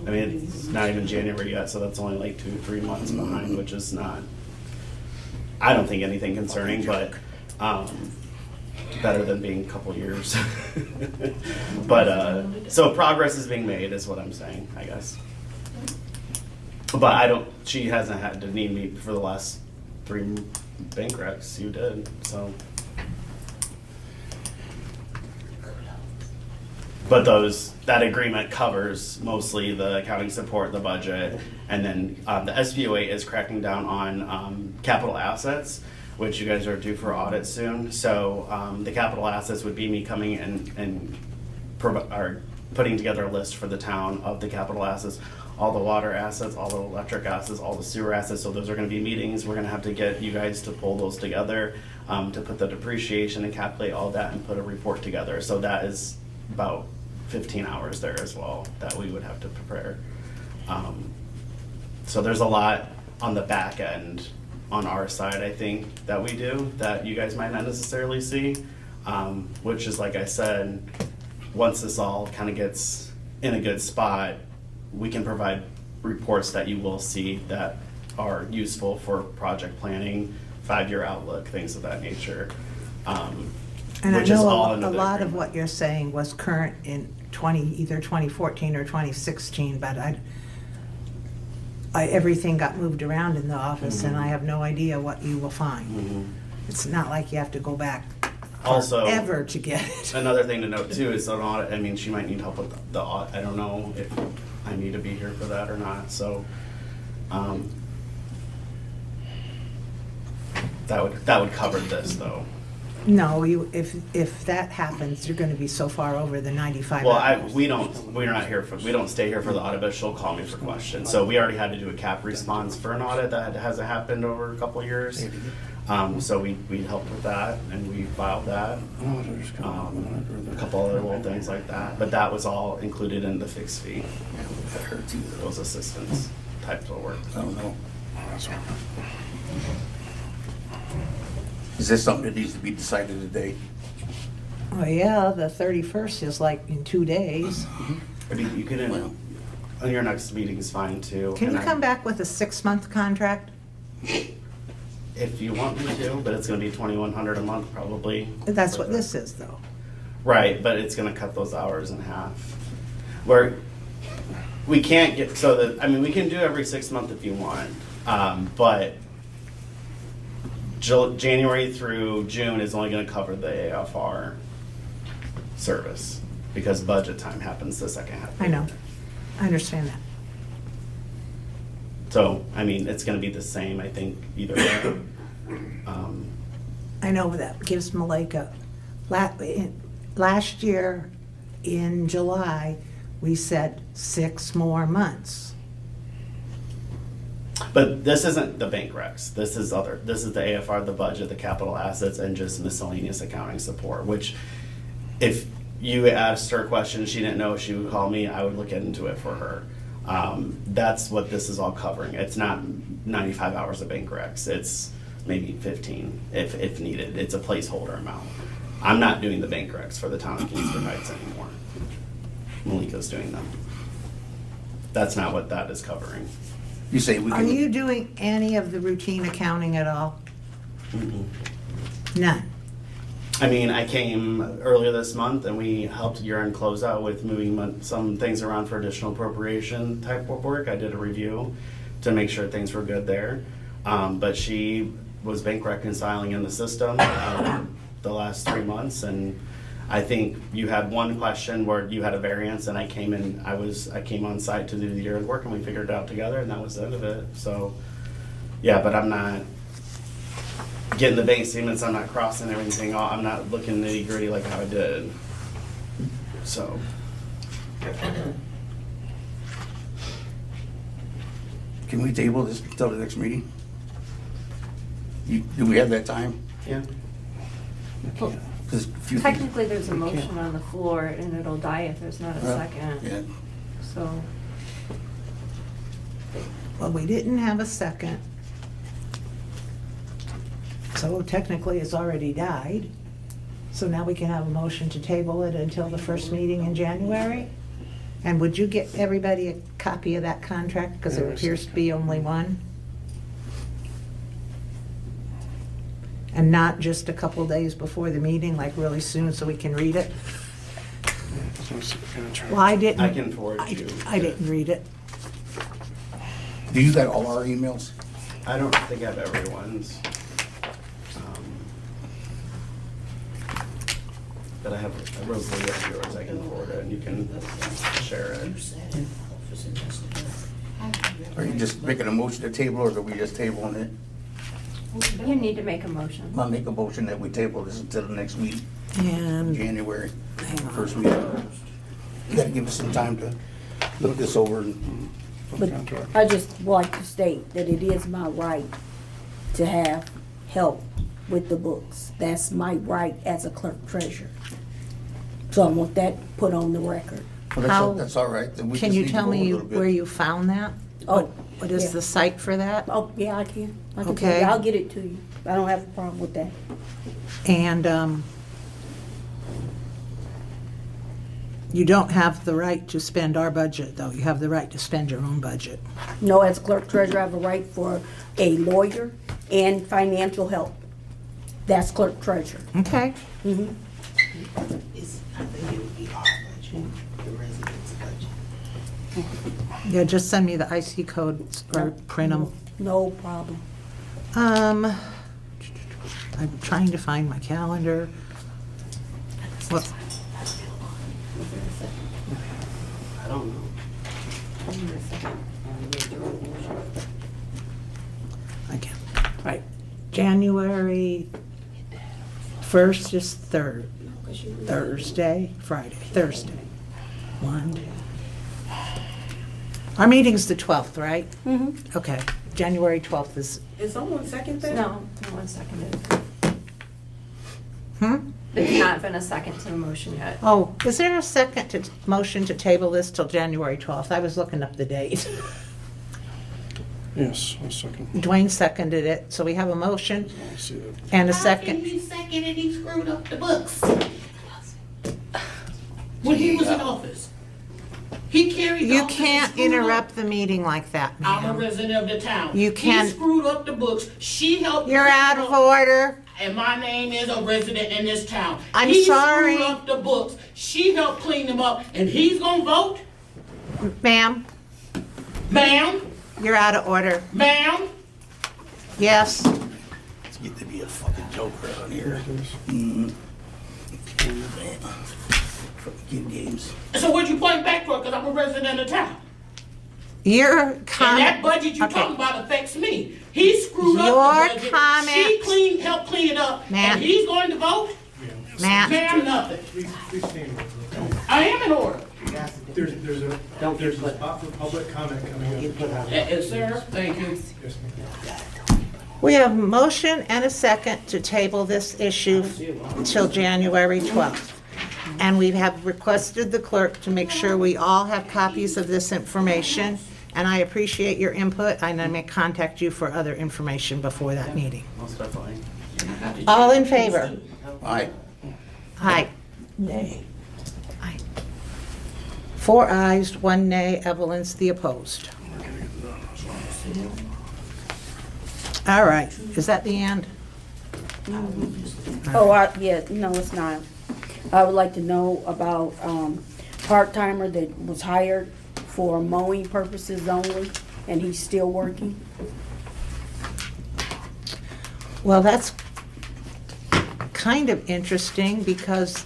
I mean, it's not even January yet, so that's only like 2-3 months behind, which is not, I don't think anything concerning, but better than being a couple years. But so progress is being made, is what I'm saying, I guess. But she hasn't had to need me for the last 3 bank recs. You did, so. But that agreement covers mostly the accounting support, the budget, and then the SBOA is cracking down on capital assets, which you guys are due for audit soon. So the capital assets would be me coming and putting together a list for the town of the capital assets, all the water assets, all the electric assets, all the sewer assets. So those are going to be meetings. We're going to have to get you guys to pull those together, to put the depreciation and calculate all that and put a report together. So that is about 15 hours there as well that we would have to prepare. So there's a lot on the back end on our side, I think, that we do that you guys might not necessarily see, which is, like I said, once this all kind of gets in a good spot, we can provide reports that you will see that are useful for project planning, 5-year outlook, things of that nature. And I which is know all a under the lot of agreement. what you're saying was current in either 2014 or 2016, but everything got moved around in the office, and I have no idea what you will find. It's not like you have to go back Also, ever to get it. another thing to note too is an audit. I mean, she might need help with the audit. I don't know if I need to be here for that or not. So that would cover this though. No, if that happens, you're gonna be so far over the 95 Well, hours. we don't stay here for the audit, but she'll call me for questions. So we already had to do a cap response for an audit that hasn't happened over a couple of years. So we helped with that and we filed that. A couple other little things like that, but that was all included in the fixed fee. Those assistance types of work. I don't know. Is this something that needs to be decided today? Oh, yeah, the 31st is like in 2 days. But you can, on your next meeting is fine too. Can you And come back with a 6-month contract? if you want me to, but it's gonna be $2,100 a month probably. That's what this is, though. Right, but it's gonna cut those hours in half. Where we can't get, so that, I mean, we can do every 6 months if you want, but January through June is only gonna cover the AFR service, because budget time happens the second half. of the I know. year. I understand that. So, I mean, it's gonna be the same, I think, either way. I know that gives Malika, last year in July, we said 6 more months. But this isn't the bank recs. This is the AFR, the budget, the capital assets, and just miscellaneous accounting support, which if you asked her questions she didn't know, she would call me, I would look into it for her. That's what this is all covering. It's not 95 hours of bank recs. It's maybe 15 if needed. It's a placeholder amount. I'm not doing the bank recs for the town of Kingsford Heights anymore. Malika's doing them. That's not what that is covering. You say we Are can, you doing any of the routine accounting at all? Mm-mm. None. I mean, I came earlier this month and we helped year-end closeout with moving some things around for additional appropriation type of work. I did a review to make sure things were good there. But she was bank reconciling in the system the last 3 months, and I think you had one question where you had a variance, and I came on site to do the year-end work, and we figured it out together, and that was the end of it. So, yeah, but I'm not getting the bank statements, I'm not crossing everything off, I'm not looking nitty-gritty like how I did. So. Can we table this until the next meeting? Do we have that time? Yeah. 'Cause a few things- Technically, there's a motion on the floor, and it'll die if there's not a second. Yeah. So, Well, we didn't have a second. So technically, it's already died. So now we can have a motion to table it until the first meeting in January? And would you get everybody a copy of that contract? Because there appears to be only one. And not just a couple days before the meeting, like really soon, so we can read it? Well, I didn't. I can forward you. I didn't read it. Do you got all our emails? I don't think I have everyone's. But I wrote the yours, I can forward it and you can share it. Are you just making a motion to table, or are we just tabling it? you need to make a motion. I'll make a motion that we table this until the next meeting, And January, first meeting. You gotta give us some time to look this over and. But I just like to state that it is my right to have help with the books. That's my right as a clerk treasurer. So I want that put on the record. Well, How- that's all right. Then we can just you need to tell go a me little bit. where you found that? Oh, What is yeah. the site for that? Oh, yeah, I can. I can Okay. tell you. I'll get it to you. I don't have a problem with that. And you don't have the right to spend our budget, though. You have the right to spend your own budget. No, as clerk treasurer, I have a right for a lawyer and financial help. That's clerk treasurer. Okay. Mhm. I think it would be our budget, the residents' budget. Yeah, just send me the IC codes or print them. No problem. I'm trying to find my calendar. What? I don't know. I can't. Right. January 1st is Thursday, Friday, Thursday. Our meeting's the 12th, right? Mm-hmm. Okay. January 12th is, Is someone second that? No, no one seconded. hmm? There's not been a second to the motion yet. Oh, is there a second to motion to table this till January 12th? I was looking up the date. Yes, a second. Dwayne seconded it, so we have a motion I see that. and a How can second. he second and he screwed up the books? When he was in office. He carried the You office and can't screwed up. interrupt the meeting like that, I'm a ma'am. resident of the town. You can't- He screwed up the books. She helped. You're clean out of up. order. And my name is a resident in this town. I'm He sorry. screwed up the books. She helped clean them up, and he's gonna vote? Ma'am, Ma'am? you're out of order. Ma'am? Yes. It's getting to be a fucking joke around here. Fucking games. So what'd you point back for? Because I'm a resident of town. Your And that comment. budget you Okay. talking about affects me. He screwed Your up the budget. comment- She helped clean it up. Matt. And he's going to vote? Matt, Ma'am, nothing. Please stand. I am in order. There's a spot for public comment coming up. Yes, sir. Thank you. Yes, ma'am. we have a motion and a second to table this issue until January 12th. And we have requested the clerk to make sure we all have copies of this information. And I appreciate your input, and I may contact you for other information before that meeting. Most definitely. All in favor? Aye. Aye. Nay. Aye. 4 ayes, 1 nay. Evelyn's the opposed. All right, is that the end? Yeah, no, it's not. I would like to know about, part-timer that was hired for mowing purposes only, and he's still working. Well, that's kind of interesting because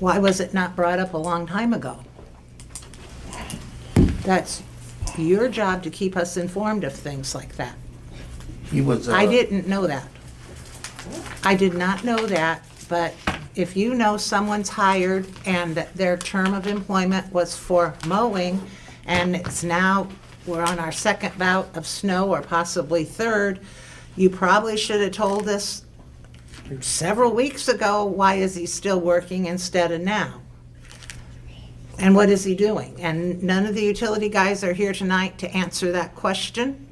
why was it not brought up a long time ago? That's your job to keep us informed of things like that. He was, I didn't know that. I did not know that, but if you know someone's hired and that their term of employment was for mowing, and it's now, we're on our second bout of snow or possibly third, you probably should have told us several weeks ago, why is he still working instead of now? And what is he doing? And none of the utility guys are here tonight to answer that question.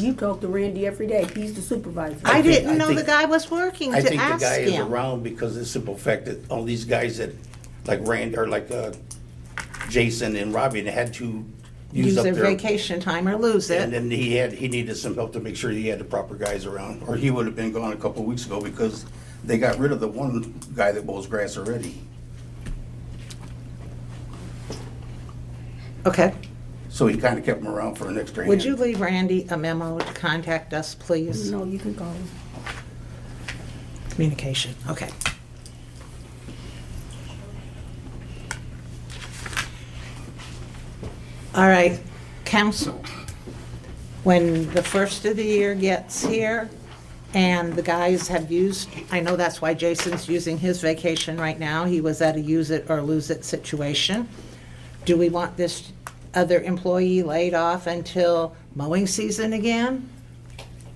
You talk to Randy every day, he's the supervisor. I didn't I know the think- guy was working I to think the ask guy is him. around because of the simple fact that all these guys that, like Rand, or like Jason and Robbie, they had to Use up their their vacation time or lose And it. then he needed some help to make sure he had the proper guys around, or he would have been gone a couple of weeks ago because they got rid of the one guy that mows grass already. Okay. So he kind of kept him around for an extra hand. Would you leave Randy a memo to contact us, please? No, you can call him. Communication, okay. All right, council. When the first of the year gets here and the guys have used, I know that's why Jason's using his vacation right now. He was at a use it or lose it situation. Do we want this other employee laid off until mowing season again?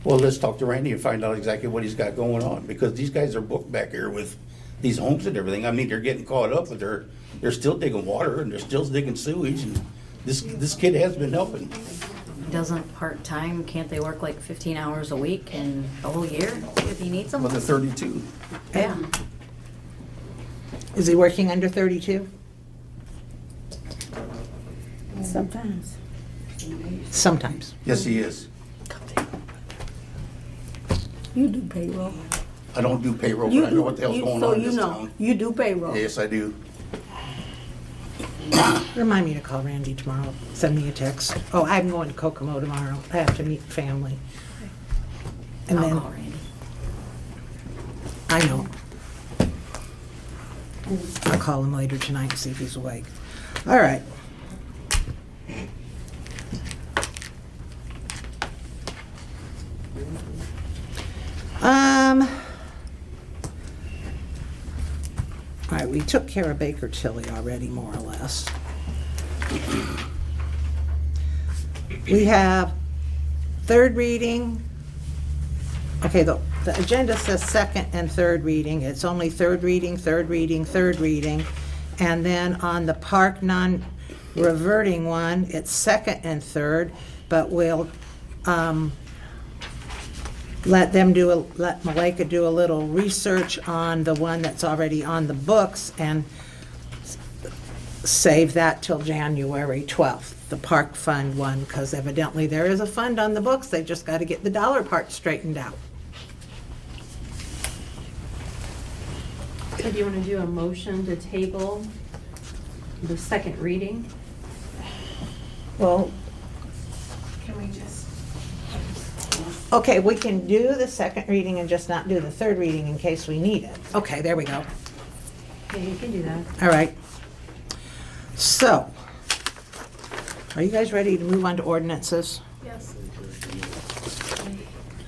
Well, let's talk to Randy and find out exactly what he's got going on, because these guys are booked back here with these homes and everything. I mean, they're getting caught up, but they're still digging water and they're still digging sewage, and this kid has been helping. Doesn't part-time, can't they work like 15 hours a week and the whole year if he needs them? Well, they're 32. Yeah. Is he working under 32? Sometimes. Sometimes. Yes, he is. You do payroll. I don't do payroll, You but I know do- what the hell's you- going so on in you this know, town. you do payroll. Yes, I do. Remind me to call Randy tomorrow. Send me a text. Oh, I'm going to Kokomo tomorrow. I have to meet family. And I'll then, call Randy. I know. I'll call him later tonight and see if he's awake. All right. All right, we took care of Baker Tilly already, more or less. We have third reading. Okay, the agenda says second and third reading. It's only third reading, third reading, third reading. And then on the park non-reverting one, it's second and third, but we'll let Malika do a little research on the one that's already on the books and save that till January 12th, the park fund one, because evidently there is a fund on the books. They just got to get the dollar part straightened out. So do you want to do a motion to table the second reading? Well, Can we just? okay, we can do the second reading and just not do the third reading in case we need it. Okay, there we go. Yeah, you can do that. All right. So, are you guys ready to move on to ordinances? Yes.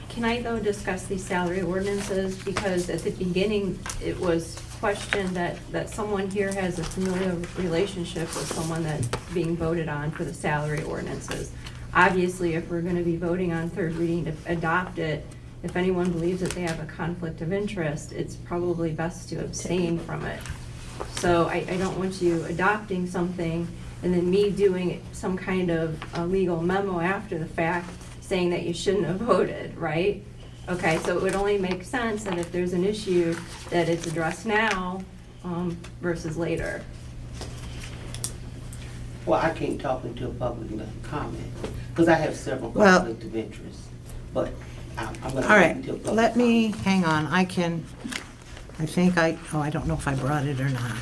Can I, though, discuss these salary ordinances? Because at the beginning, it was questioned that someone here has a familiar relationship with someone that's being voted on for the salary ordinances. Obviously, if we're going to be voting on third reading to adopt it, if anyone believes that they have a conflict of interest, it's probably best to abstain from it. So I don't want you adopting something and then me doing some kind of a legal memo after the fact saying that you shouldn't have voted, right? Okay, so it would only make sense that if there's an issue that it's addressed now versus later. Well, I can't talk into a public comment, because I have several Well- conflict of interest. But I'm gonna All wait right, until public let me, comment. hang on, I don't know if I brought it or not.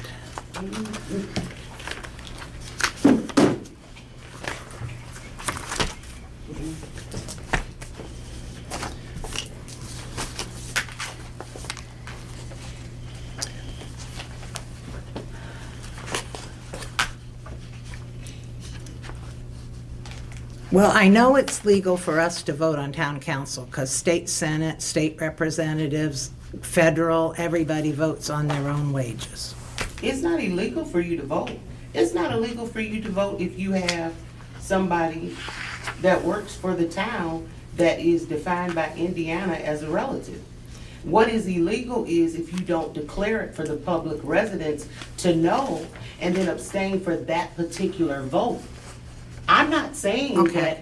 Well, I know it's legal for us to vote on town council because state senate, state representatives, federal, everybody votes on their own wages. It's not illegal for you to vote. It's not illegal for you to vote if you have somebody that works for the town that is defined by Indiana as a relative. What is illegal is if you don't declare it for the public residents to know and then abstain for that particular vote. I'm not saying Okay. that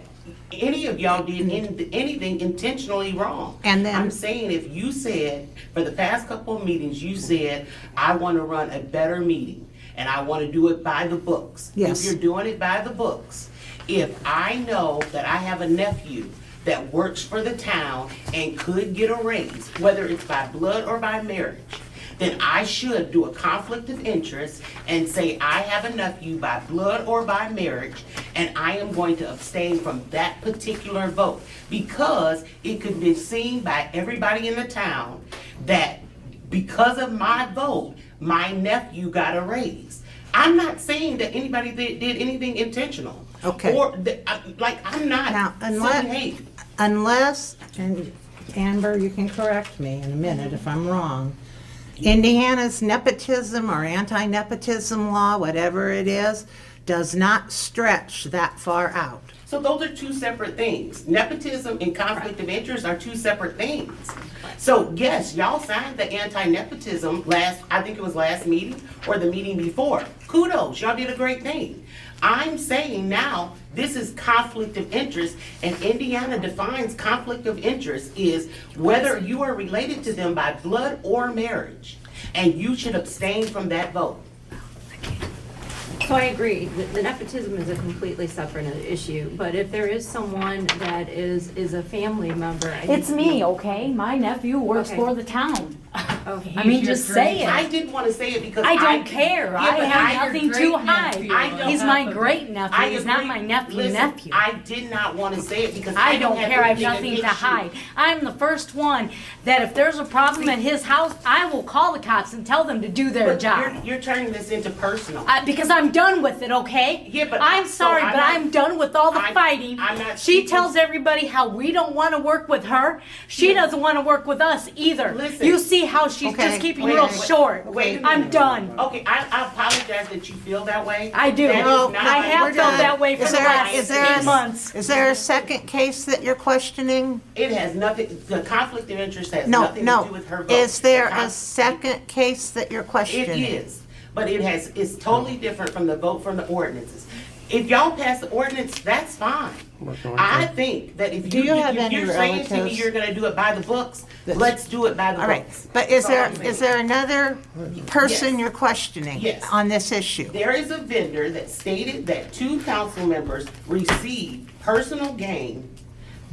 any of y'all did anything intentionally wrong. And then- I'm saying if you said, for the past couple of meetings, you said, I want to run a better meeting and I want to do it by the books. Yes. If you're doing it by the books, if I know that I have a nephew that works for the town and could get a raise, whether it's by blood or by marriage, then I should do a conflict of interest and say I have a nephew by blood or by marriage, and I am going to abstain from that particular vote because it could be seen by everybody in the town that because of my vote, my nephew got a raise. I'm not saying that anybody did anything intentional. Okay. Or, I'm not Now, sending hate. unless, and Amber, you can correct me in a minute if I'm wrong, Indiana's nepotism or anti-nepotism law, whatever it is, does not stretch that far out. So those are two separate things. Nepotism and conflict of interest are two separate things. So yes, y'all signed the anti-nepotism I think it was last meeting or the meeting before. Kudos, y'all did a great thing. I'm saying now, this is conflict of interest, and Indiana defines conflict of interest is whether you are related to them by blood or marriage, and you should abstain from that vote. So I agree, the nepotism is a completely separate issue, but if there is someone that is a family member. It's me, okay? My nephew works Okay. for the town. Okay. I mean, just say I it. didn't want to say it because I don't care. Yeah, I but have nothing to hide. I don't- He's my great nephew. I He's not agree. my nephew. Listen, I did not want to say it because I don't have care. I have anything nothing to against you. hide. I'm the first one that if there's a problem at his house, I will call the cops and tell them to do their But job. you're turning this into personal. Because I'm done with it, okay? Yeah, but- I'm so sorry, I'm but not- I'm done with all the I'm- fighting. I'm not She speaking- tells everybody how we don't want to work with her. She doesn't want to work with us either. Listen. You see how she's Okay, just keeping wait, real wait, short. wait a I'm minute. done. Okay, I apologize that you feel that way. I do. That is No, not I my- have we're felt done. that way for Is the there- last is there 8 a- months. Is there a second case that you're questioning? It has nothing, the conflict of interest has No, nothing to do no. with her vote. Is there The a con- second case that you're It questioning? is, but it's totally different from the vote from the ordinances. If y'all pass the ordinance, that's fine. I think that if Do you have if any you're saying to me relatives you're gonna do it by the books, that- let's do it by the All right, books. but is That's all there, I'm saying. is there another person Yes. you're questioning Yes. on this issue? There is a vendor that stated that 2 council members received personal gain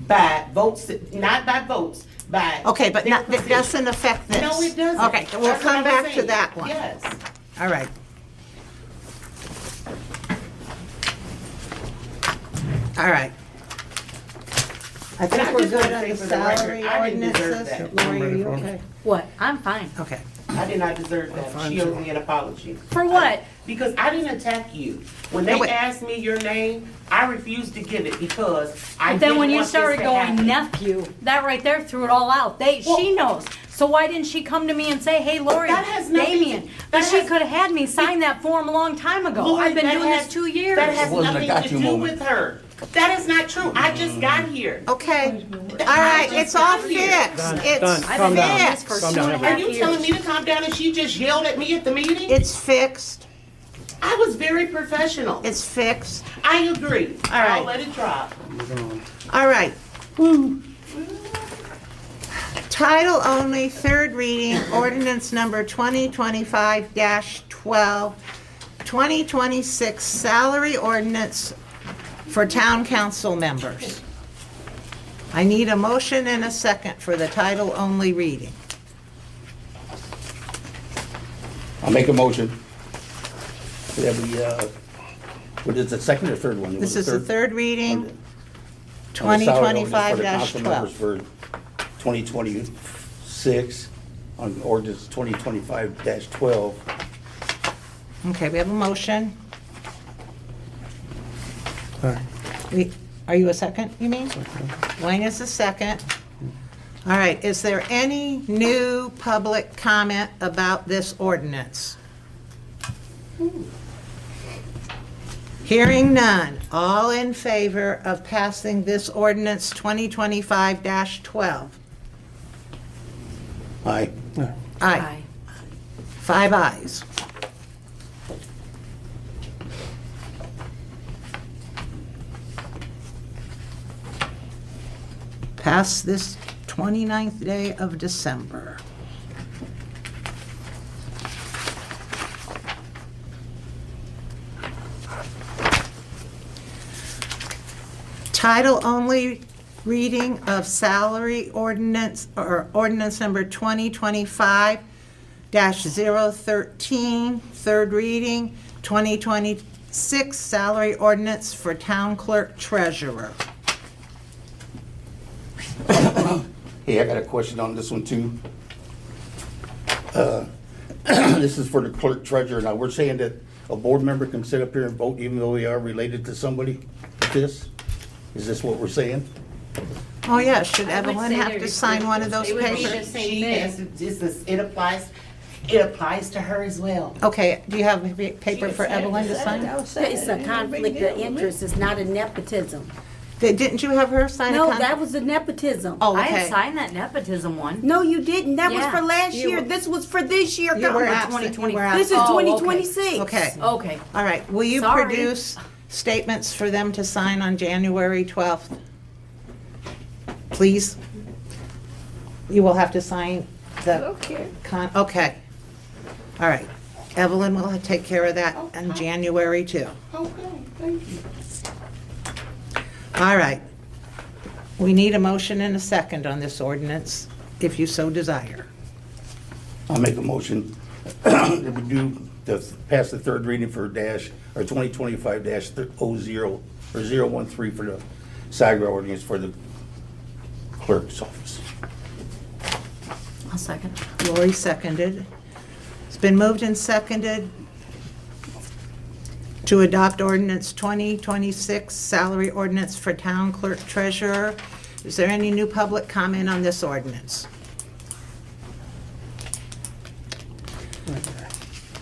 by votes, not by votes, by. Okay, but their not, that position. doesn't affect this. No, it doesn't. Okay, we'll That's what come I'm back to saying. that one. Yes. All right. All right. I And think I we're just good wanna on say the for the record, salary I didn't deserve ordinances. that. Lori, are you okay? What? I'm fine. Okay. I did not deserve that. She owes me an apology. For what? Because I didn't attack you. When No, they wait. asked me your name, I refused to give it because I But then didn't when you want this started to going happen. nephew, that right there threw it all out. She knows. So why didn't she come to me and say, hey, Lori, That has nothing to- Damien? But that she has- could have had me sign that form a long time ago. Lord, I've been that doing has- this 2 years. That has It wasn't a nothing got to you do moment. with her. That is not true. I just got here. Okay. All right, it's all fixed. It's I've been doing this fixed. for Calm 2.5 down. Are you years. telling me to calm down and she just yelled at me at the meeting? It's fixed. I was very professional. It's fixed. I agree. All right. I'll let it drop. All right. Title only, third reading, ordinance number 2025-12, 2026 salary ordinance for town council members. I need a motion and a second for the title-only reading. I'll make a motion. That we, what is the second or third one? It was This is the third reading, On the salary ordinance for the 2025-12. council members for 2026, on ordinance 2025-12. Okay, we have a motion. Are you a second, you mean? Wayne is a second. All right, is there any new public comment about this ordinance? Hearing none, all in favor of passing this ordinance 2025-12? Aye. Aye. 5 ayes. Pass this 29th day of December. Title-only reading of salary ordinance, or ordinance number 2025-013, third reading, 2026 salary ordinance for town clerk treasurer. Hey, I got a question on this one too. This is for the clerk treasurer. Now, we're saying that a board member can sit up here and vote even though they are related to somebody with this? Is this what we're saying? Oh, yeah, should I would Evelyn say have they're to sign one of those It would be the papers? same She thing. has, it applies to her as well. Okay, do you have a paper for Evelyn to sign? It's a conflict of interest, it's not a nepotism. Didn't you have her sign a No, con- that was a nepotism. Oh, I okay. had signed that nepotism one. No, you didn't, that was Yeah. for last You year, were- this was for this year. You were Governor. absent. You were This is absent. Oh, okay. 2026. Okay. Okay. All right, will you Sorry. produce statements for them to sign on January 12th? Please? You will have to sign the Okay. okay. All right. Evelyn will take care of that in January too. Okay, thank you. All right. We need a motion and a second on this ordinance, if you so desire. I'll make a motion that we do, to pass the third reading for 2025-00 or 013 for the salary ordinance for the clerk's office. I'll second. Lori seconded. It's been moved and seconded to adopt ordinance 2026, salary ordinance for town clerk treasurer. Is there any new public comment on this ordinance?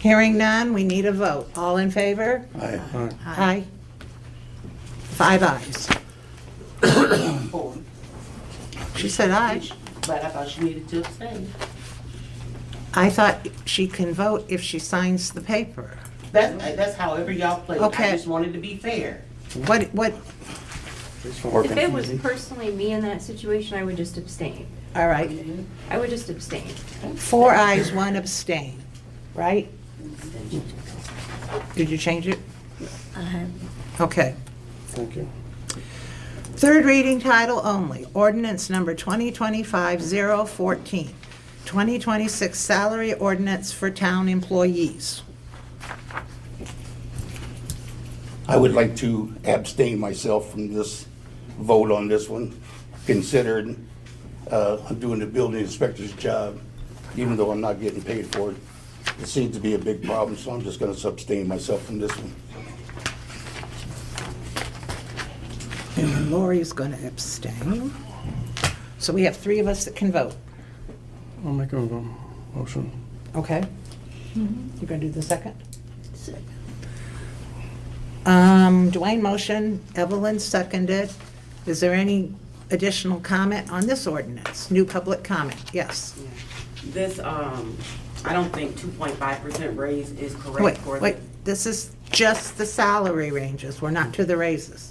Hearing none, we need a vote. All in favor? Aye. Aye. 5 ayes. Four. She said aye. But I thought she needed to abstain. I thought she can vote if she signs the paper. That's however y'all play. Okay. I just wanted to be fair. What, If it was personally me in that situation, I would just abstain. all right. I would just abstain. 4 ayes, 1 abstain, right? Did you change it? I have. Okay. Thank you. Third reading title only, ordinance number 2025-014, 2026 salary ordinance for town employees. I would like to abstain myself from this vote on this one, considering I'm doing the building inspector's job, even though I'm not getting paid for it. It seems to be a big problem, so I'm just gonna abstain myself from this one. And Lori's going to abstain. So we have 3 of us that can vote. I'll make a motion. Okay? You're going to do the second? Second. Dwayne motion, Evelyn seconded. Is there any additional comment on this ordinance? New public comment? Yes. This, I don't think 2.5% raise is correct Wait, for wait, this is just the salary ranges. We're not to the raises.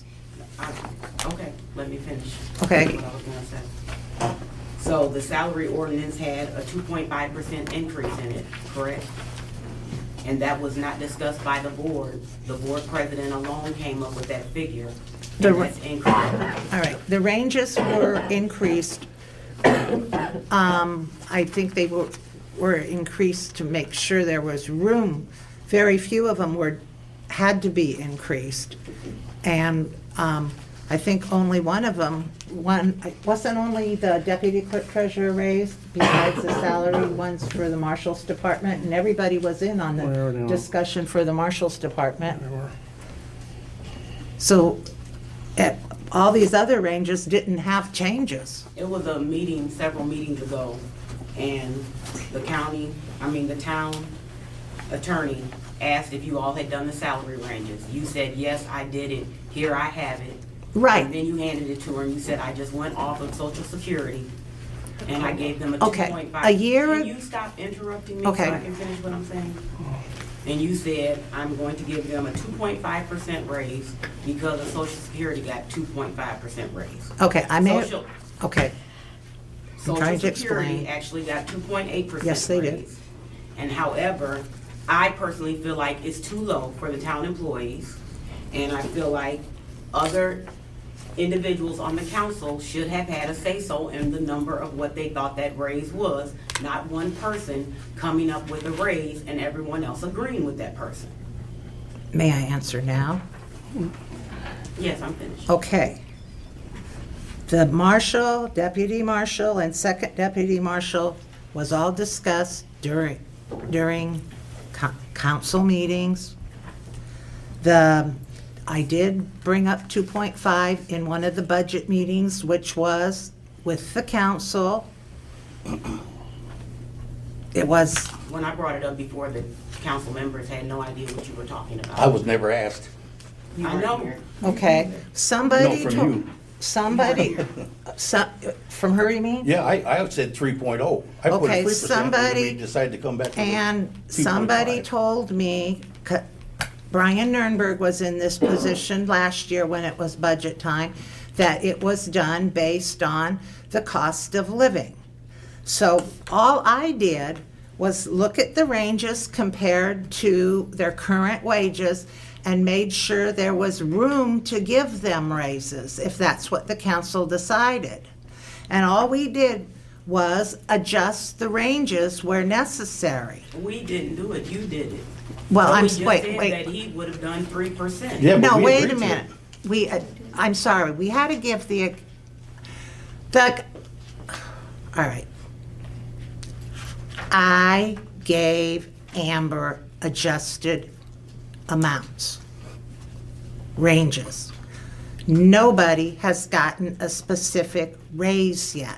Okay, let me finish. Okay. What I was gonna say. So the salary ordinance had a 2.5% increase in it, correct? And that was not discussed by the board. The board president alone came up with that figure. The- that's incorrect. All right, the ranges were increased. I think they were increased to make sure there was room. Very few of them had to be increased. And I think only one of them, wasn't only the deputy clerk treasurer raised besides the salary ones for the marshal's department, and everybody was in on I already the know. discussion for the marshal's department. So all these other ranges didn't have changes. It was a meeting, several meetings ago, and the town attorney asked if you all had done the salary ranges. You said, yes, I did it, here I have it. Right. And then you handed it to her, and you said, I just went off of Social Security, and I gave them a Okay, 2.5. a year- Can you stop interrupting me so Okay. I can finish what I'm saying? And you said, I'm going to give them a 2.5% raise because the Social Security got 2.5% raise. Okay, I may, Social- okay, I'm trying Social to Security explain. actually got 2.8% raise. Yes, they did. And however, I personally feel like it's too low for the town employees. And I feel like other individuals on the council should have had a say-so in the number of what they thought that raise was, not one person coming up with a raise and everyone else agreeing with that person. May I answer now? Yes, I'm finished. Okay. The marshal, deputy marshal, and second deputy marshal was all discussed during council meetings. I did bring up 2.5 in one of the budget meetings, which was with the council. It was, When I brought it up before, the council members had no idea what you were talking about. I was never asked. I know. okay, somebody No, from told, you. somebody, from her, you mean? Yeah, I said 3.0. I put Okay, a 3%, and then somebody- we decided to come back to the And 2.5. somebody told me, Brian Nurnberg was in this position last year when it was budget time, that it was done based on the cost of living. So all I did was look at the ranges compared to their current wages and made sure there was room to give them raises, if that's what the council decided. And all we did was adjust the ranges where necessary. We didn't do it, you did it. Well, Joey I'm, just wait, said wait. that he would have done 3%. Yeah, but No, we wait agreed a to minute. it. I'm sorry, we had to give all right. I gave Amber adjusted amounts, ranges. Nobody has gotten a specific raise yet.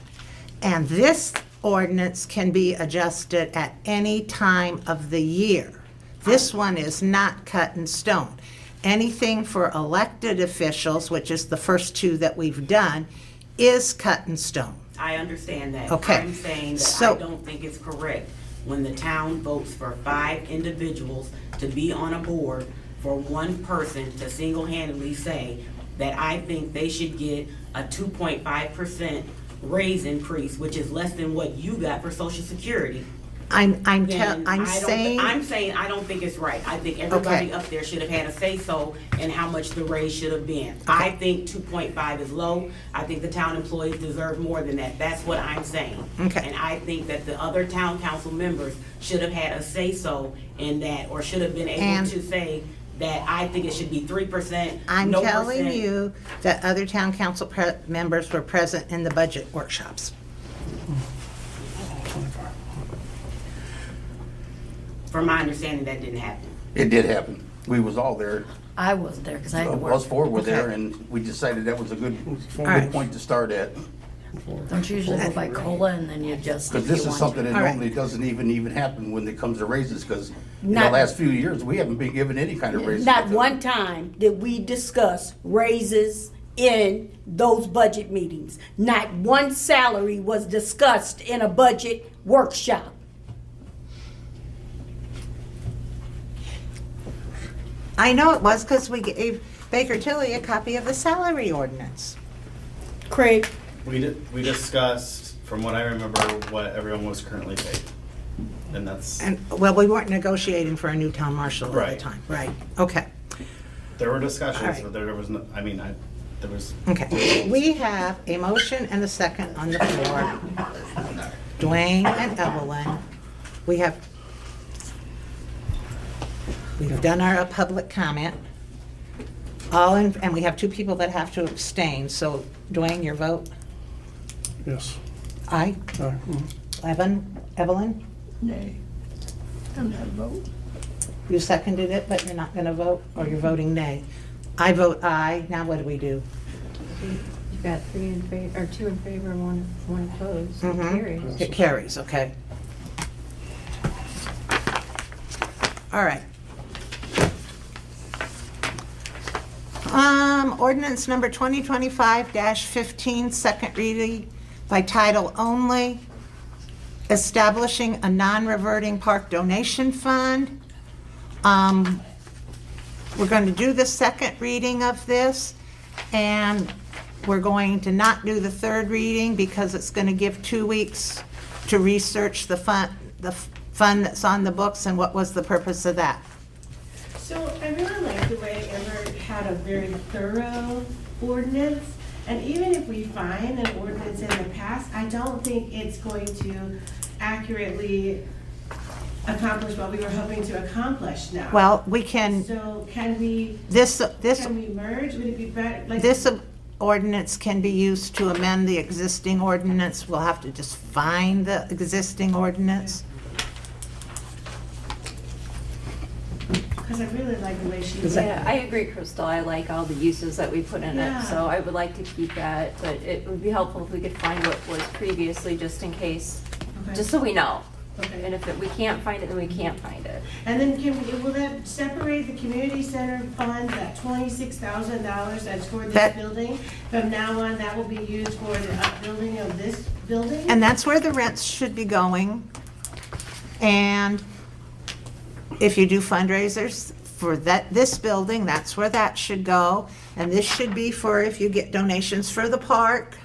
And this ordinance can be adjusted at any time of the year. This one is not cut in stone. Anything for elected officials, which is the first two that we've done, is cut in stone. I understand that. Okay. I'm saying that So- I don't think it's correct when the town votes for 5 individuals to be on a board for one person to single-handedly say that I think they should get a 2.5% raise increase, which is less than what you got for Social Security. I'm I'm saying, saying I don't think it's right. I think everybody Okay. up there should have had a say-so in how much the raise should have been. I think 2.5 is low. I think the town employees deserve more than that. That's what I'm saying. Okay. And I think that the other town council members should have had a say-so in that, or should have been able And- to say that I think it should be 3%. I'm no telling percent. you that other town council members were present in the budget workshops. From my understanding, that didn't happen. It did happen. We was all there. I wasn't there because I had to work. Us four were there, Okay. and we decided that was a good right. point to start at. Don't you usually go by COLA and then you adjust if Because you this is want something to? that All right. normally doesn't even happen when it comes to raises, because in the Not- last few years, we haven't been given any kind of raises. Not one time did we discuss raises in those budget meetings. Not one salary was discussed in a budget workshop. I know it was because we gave Baker Tilly a copy of the salary ordinance. Craig? We discussed, from what I remember, what everyone was currently paid. And that's, And, well, we weren't negotiating for a new town marshal at the Right. time. Right, okay. there were All discussions, right. but there was no, there was. Okay, we have a motion and a second on the floor. Dwayne and Evelyn, we've done our public comment. And we have two people that have to abstain, so Dwayne, your vote? Yes. Aye. Aye. Evelyn? Nay. I'm not vote. You seconded it, but you're not gonna vote, or you're voting nay? I vote aye, now what do we do? You've got 3 in favor, or 2 in favor, and one opposed. It Mhm. carries. It carries, okay. All right. Ordinance number 2025-15, second reading by title only, establishing a non-reverting park donation fund. We're going to do the second reading of this, and we're going to not do the third reading because it's going to give 2 weeks to research the fund that's on the books and what was the purpose of that. So I really like the way Amber had a very thorough ordinance. And even if we find an ordinance in the past, I don't think it's going to accurately accomplish what we were hoping to accomplish now. Well, we can, So can we this merge? Would it be better? Like, This ordinance can be used to amend the existing ordinance. We'll have to just find the existing ordinance. because I really like the way she Is did that- Yeah, I agree, Crystal. I like all the uses that we put in Yeah. it, so I would like to keep that, but it would be helpful if we could find what was previously, just in case, Okay. just so we know. Okay. And if we can't find it, then we can't find it. And then will that separate the community center fund, that $26,000 that's for this That- building? From now on, that will be used for the upbuilding of this building? And that's where the rents should be going. And if you do fundraisers for this building, that's where that should go. And this should be for if you get donations for the park.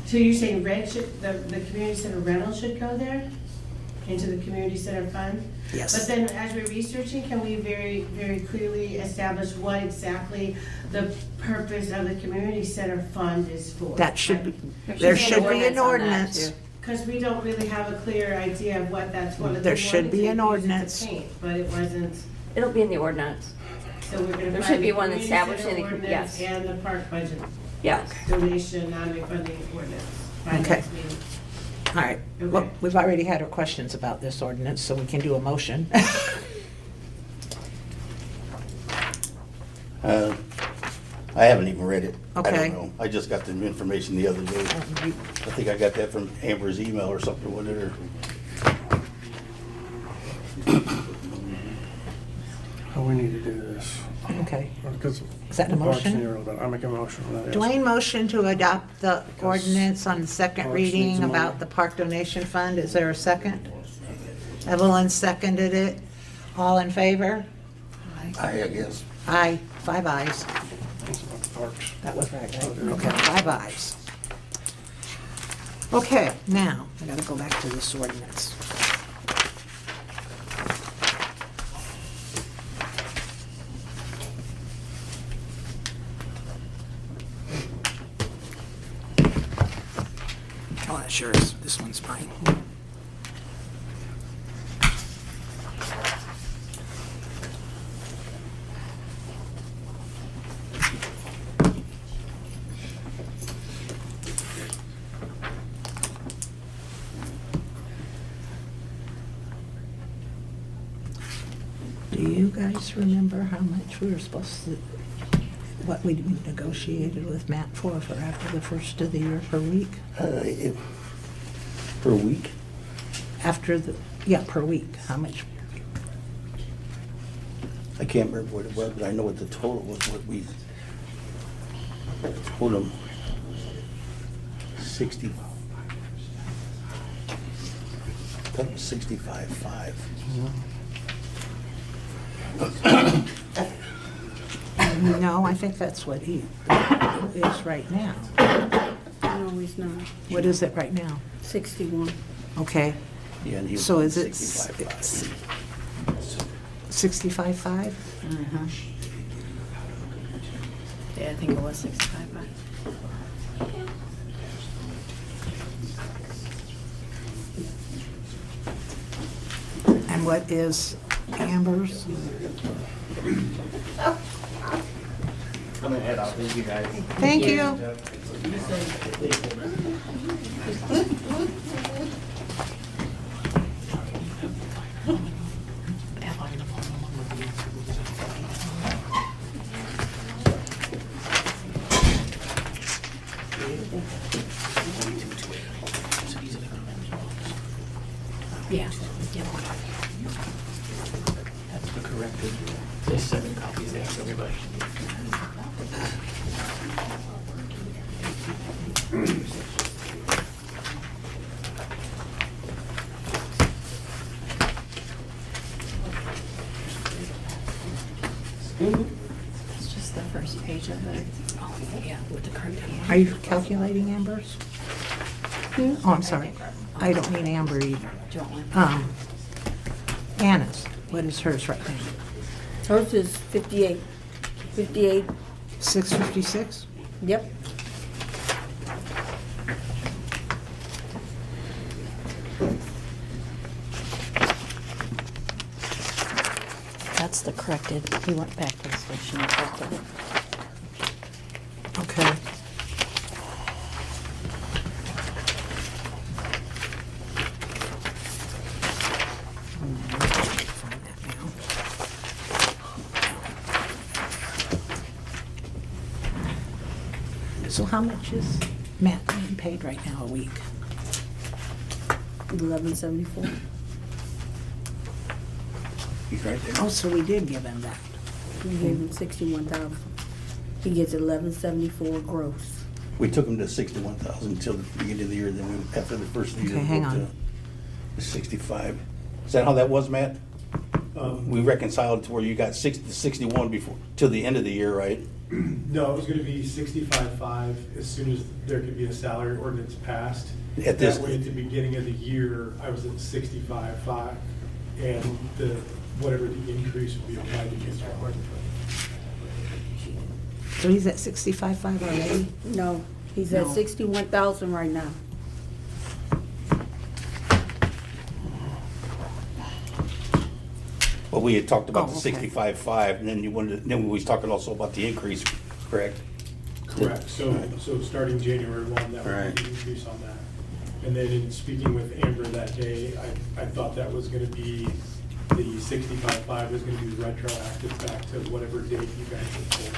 So you're saying rent should, the community center rental should go there? Into the community center fund? Yes. But then as we're researching, can we very, very clearly establish what exactly the purpose of the community center fund is for? That should be, there should be an on that, ordinance. too. Because we don't really have a clear idea of what that's for. There should be an ordinance. But it wasn't, It'll be in the ordinance. so we're gonna There find should be the one community center establishing the- ordinance yes. and the park budget Yes. donation, non-refunding ordinance by Okay. next meeting. All right. Well, Okay. we've already had our questions about this ordinance, so we can do a motion. I haven't even read it. I Okay. don't know. I just got the information the other day. I think I got that from Amber's email or something, wasn't it? How we need to do this. Okay. Because Is that a the park's motion? irrelevant. I make a motion on that. yes. Dwayne motion to adopt the ordinance on the second Parks needs reading money. about the park donation fund. Is there a second? Evelyn seconded it. All in favor? I guess. Aye, 5 ayes. It's about the parks. That was right, right? Okay, 5 ayes. Okay, now, I gotta go back to this ordinance. Oh, that sure is. This one's mine. Do you guys remember how much we were supposed to, what we negotiated with Matt for after the first of the year per week? Per week? After the, yeah, per week, how much? I can't remember what it was, but I know what the total was, what we told them. 60. I thought it was 65.5. No, I think that's what he is right now. No, he's not. What is it right now? 61. Okay, Yeah, and he was so is it 65.5. 65.5? Yeah, I think it was 65. And what is Amber's? I'm gonna head out. Thank you, guys. Thank you. Yeah. That's the corrected. There's 7 copies there for everybody. It's just the first page of it. Oh, yeah, with the current. Are you calculating Amber's? Oh, I'm sorry. I don't mean Amber either. Do you want one? Anna's, what is hers right now? Hers is 58. 58, 656? yep. That's the corrected. He went back to the station and corrected it. Okay. Find that now. So how much is Matt being paid right now a week? 1174. He's right there. Oh, so we did give him that. We gave him 61,000. He gets 1174 gross. We took him to 61,000 until the beginning of the year, then we, after the first of the year. Okay, hang we went on. to 65. Is that how that was, Matt? Um, We reconciled to where you got 61 before, till the end of the year, right? No, it was gonna be 65.5 as soon as there could be a salary ordinance passed. At this- That way, at the beginning of the year, I was at 65.5, and whatever the increase would be applied against our budget. So he's at 65.5 already? No, he's at No. 61,000 right now. Well, we had talked about Oh, the okay. 65.5, and then you wanted, then we was talking also about the increase, correct? Correct, so starting January 1, that Right. would be an increase on that. And then in speaking with Amber that day, I thought that was gonna be, the 65.5 was gonna be retroactive back to whatever date you guys had told.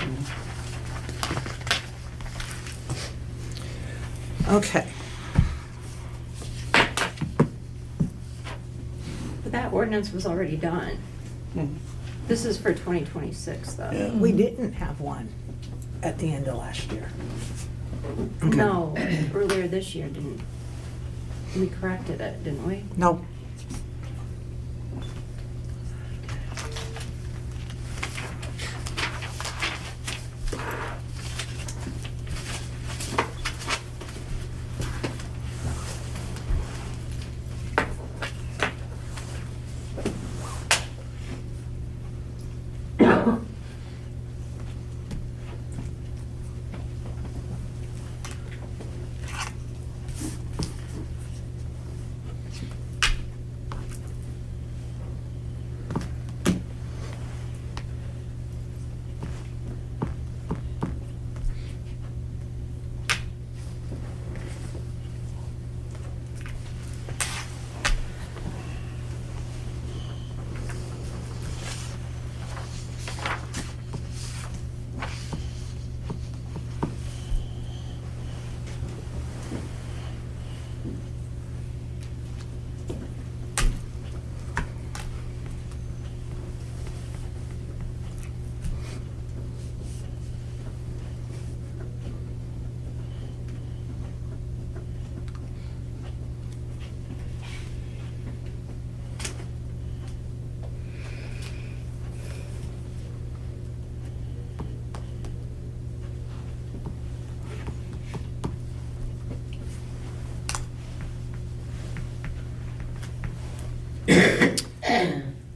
Okay. But that ordinance was already done. This is for 2026, though. Yeah. We didn't have one at the end of last year. Okay. No, earlier this year, didn't, we corrected it, didn't we? No.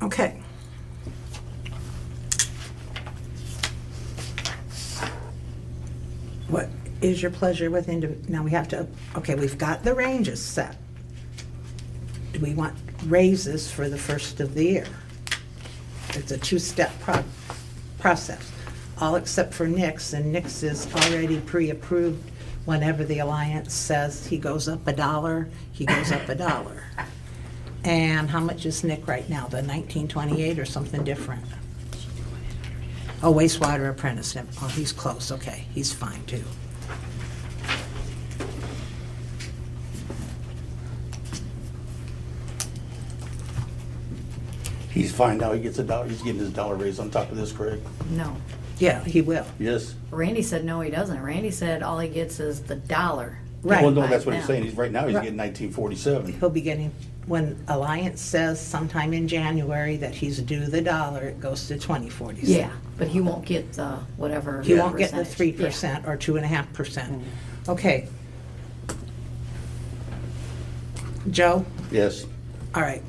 Okay. is your pleasure with, now we have to, okay, we've got the ranges set. Do we want raises for the first of the year? It's a two-step process, all except for Nick's, and Nick's is already pre-approved. Whenever the Alliance says he goes up $1, he goes up $1. And how much is Nick right now, the 1928 or something different? Oh, wastewater apprentice, oh, he's close, okay, he's fine too. He's fine now, he gets $1, he's getting his $1 raise on top of this, correct? No. Yeah, he will. Yes? Randy said no, he doesn't. Randy said all he gets is the $1. Right. Well, no, that's what he's Now. saying, right now he's Right. getting 1947. He'll be getting, when Alliance says sometime in January that he's due the $1, it goes to 2047. Yeah, but he won't get the whatever. He won't get the percentage. 3% or 2.5%. Okay. Joe? Yes. All right.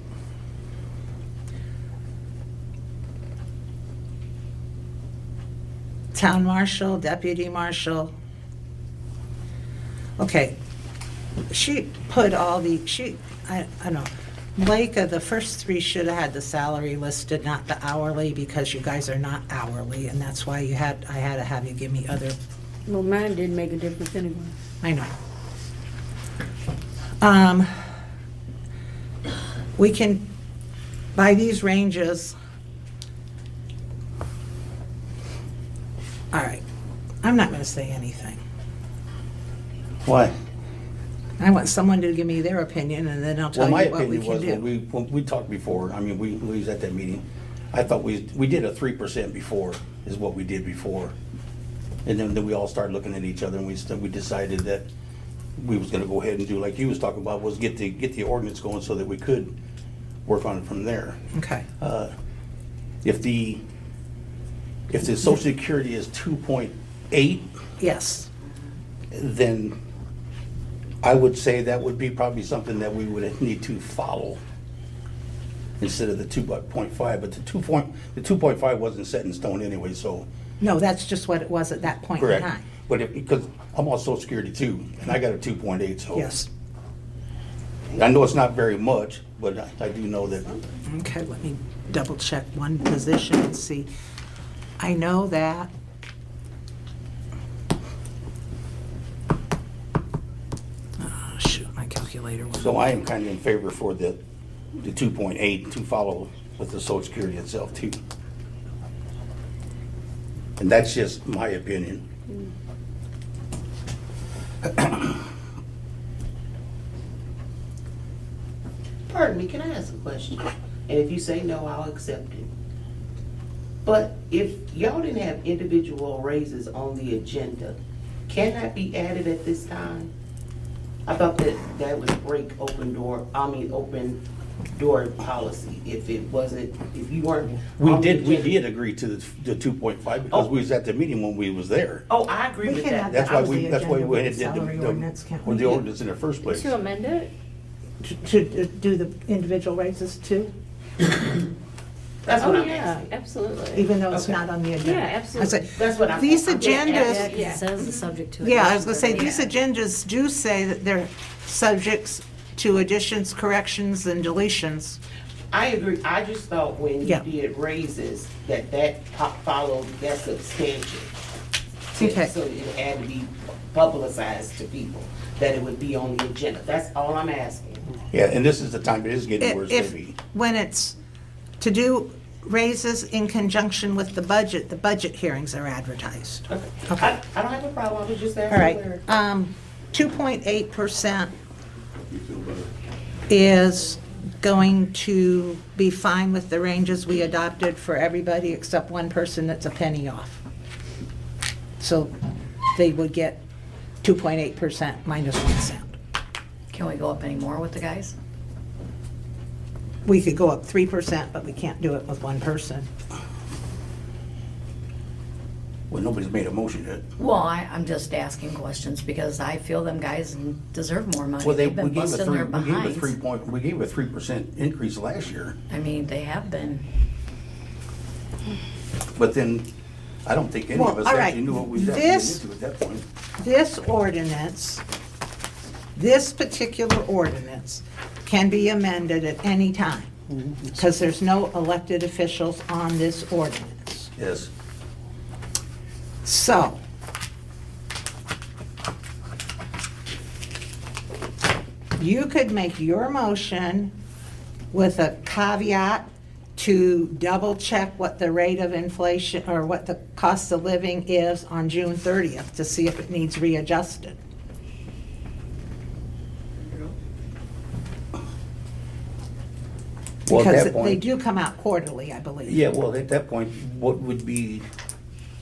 Town marshal, deputy marshal. Okay. She put all the, I don't know. Malika, the first three should have had the salary listed, not the hourly, because you guys are not hourly, and that's why I had to have you give me other, Well, mine didn't make a difference anyway. I know. We can, by these ranges, all right, I'm not gonna say anything. Why? I want someone to give me their opinion, and then I'll tell Well, my you what we opinion can was, do. when we talked before, I mean, we was at that meeting, I thought we did a 3% before, is what we did before. And then we all started looking at each other, and we decided that we was gonna go ahead and do, like you was talking about, was get the ordinance going so that we could work on it from there. Okay, If the social security is 2.8, yes, then I would say that would be probably something that we would need to follow instead of the 2.5, but the 2.5 wasn't set in stone anyway, so. no, that's just what it was at that point in Correct. time. But because I'm on social security too, and I got a 2.8, so. Yes, I know it's not very much, but I do know that. okay, let me double check one position and see. I know that. Oh, shoot, my calculator went. So I am kind of in favor for the 2.8 to follow with the social security itself too. And that's just my opinion. Pardon me, can I ask a question? And if you say no, I'll accept it. But if y'all didn't have individual raises on the agenda, can that be added at this time? I thought that would break open door policy if it wasn't, if you weren't. We on the did agenda. agree to the 2.5 because we was at the meeting when we was there. Oh, I agree We with can that. add That's that why was the that's why agenda we with did the salary ordinance, can't with we? the ordinance in the first place. To amend it? To do the individual raises too, That's what Oh, I'm yeah, asking. absolutely. even though it's Okay. not on the agenda? Yeah, I absolutely. said, That's what I'm. These I'm just agendas- Yeah, asking. 'cause it says the subject to. Yeah, I was gonna say, additions, these but yeah. agendas do say that they're subjects to additions, corrections, and deletions. I agree. I just thought when you Yeah. did raises, that followed that substantial. Okay. So it had to be publicized to people, that it would be on the agenda. That's all I'm asking. Yeah, and this is the time it is getting where it's If, gonna be. when it's to do raises in conjunction with the budget hearings are advertised. Okay. I don't have a problem. I was just All asking right, where. 2.8% is going to be fine with the ranges we adopted for everybody except one person that's a penny off. So they would get 2.8% minus 1 cent. Can we go up any more with the guys? We could go up 3%, but we can't do it with one person. Well, nobody's made a motion yet. Well, I'm just asking questions because I feel them guys deserve more money. Well, They've been busting their behinds. we gave a 3% increase last year, I mean, they have been. but then I don't think any Well, of us all right. actually knew what we were getting This- into at that point. This ordinance, this particular ordinance can be amended at any time, because there's no elected officials on this ordinance. Yes. So, you could make your motion with a caveat to double check what the rate of inflation, or what the cost of living is on June 30th to see if it needs readjusted. Well, at Because that they point, do come out quarterly, I believe. yeah, well, at that point, what would be,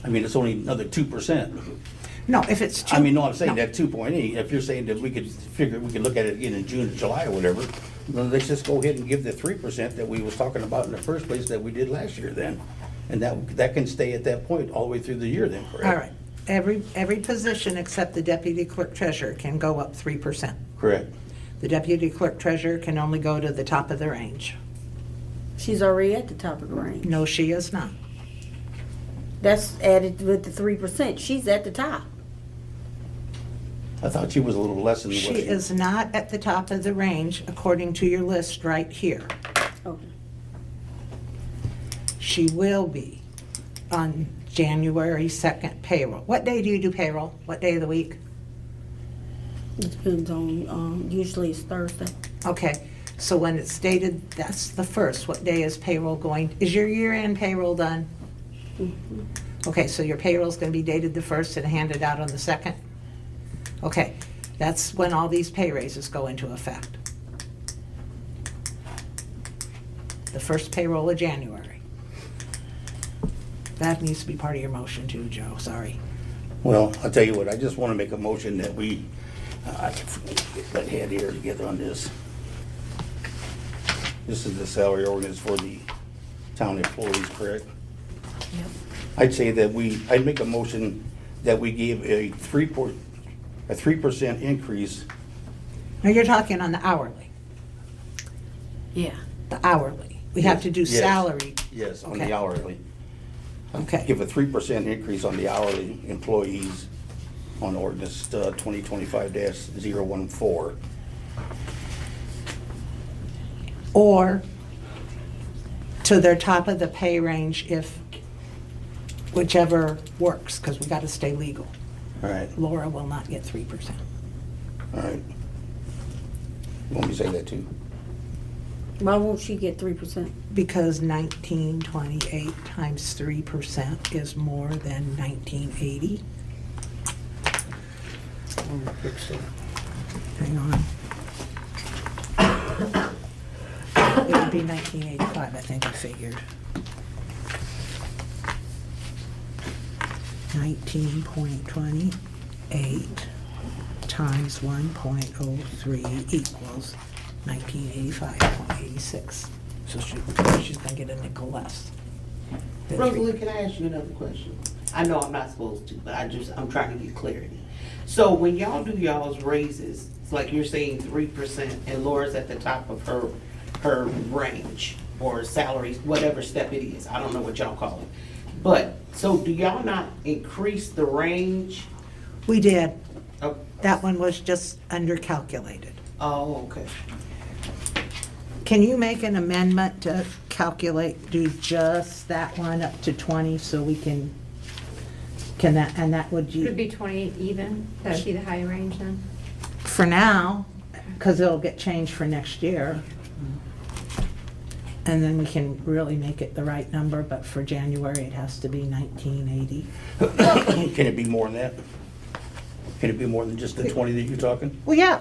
I mean, it's only another 2%. No, if it's two. I mean, no, I'm saying no. that 2.8, if you're saying that we could look at it again in June or July or whatever, then let's just go ahead and give the 3% that we was talking about in the first place that we did last year then. And that can stay at that point all the way through the year then, correct? All right. Every position except the deputy clerk treasurer can go up 3%. Correct. The deputy clerk treasurer can only go to the top of the range. She's already at the top of the range. No, she is not. That's added with the 3%. She's at the top. I thought she was a little less than what She is not at the top of the range according to your list right here. Okay. She will be on January 2nd payroll. What day do you do payroll? What day of the week? It depends on, usually it's Thursday. Okay, so when it's stated, that's the first. What day is payroll going? Is your year-end payroll done? Okay, so your payroll's gonna be dated the 1st and handed out on the 2nd? Okay, that's when all these pay raises go into effect. The first payroll of January. That needs to be part of your motion too, Joe, sorry. Well, I'll tell you what, I just want to make a motion that we, I can get that head here together on this. This is the salary ordinance for the town employees, correct? Yep. I'd say that I'd make a motion that we give a 3% increase. Now, you're talking on the hourly, Yeah. the hourly. We have to do Yes. salary. Yes, on Okay. the hourly. Okay. Give a 3% increase on the hourly employees on ordinance 2025-014. Or to their top of the pay range if, whichever works, because we got to stay legal. All right, Laura will not get 3%. all right. You want me to say that too? Why won't she get 3%? Because 1928 times 3% is more than 1980. I'm gonna fix that. Hang on. It would be 1985, I think I figured. 19.28 times 1.03 equals 1985.86. So she's gonna get a nickel less. than Rosalie, can I ask you another question? I know I'm not supposed to, but I'm trying to get clarity. So when y'all do y'all's raises, it's like you're saying 3%, and Laura's at the top of her range, or salary, whatever step it is, I don't know what y'all call it. But, so do y'all not increase the range? We did. Oh, That one was just undercalculated. oh, okay. Can you make an amendment to do just that one up to 20 so we can that, and that would Would it be you, 28 even? That'd be the high range then? for now, because it'll get changed for next year. And then we can really make it the right number, but for January, it has to be 1980. Can it be more than that? Can it be more than just the 20 that you're talking? Well, yeah,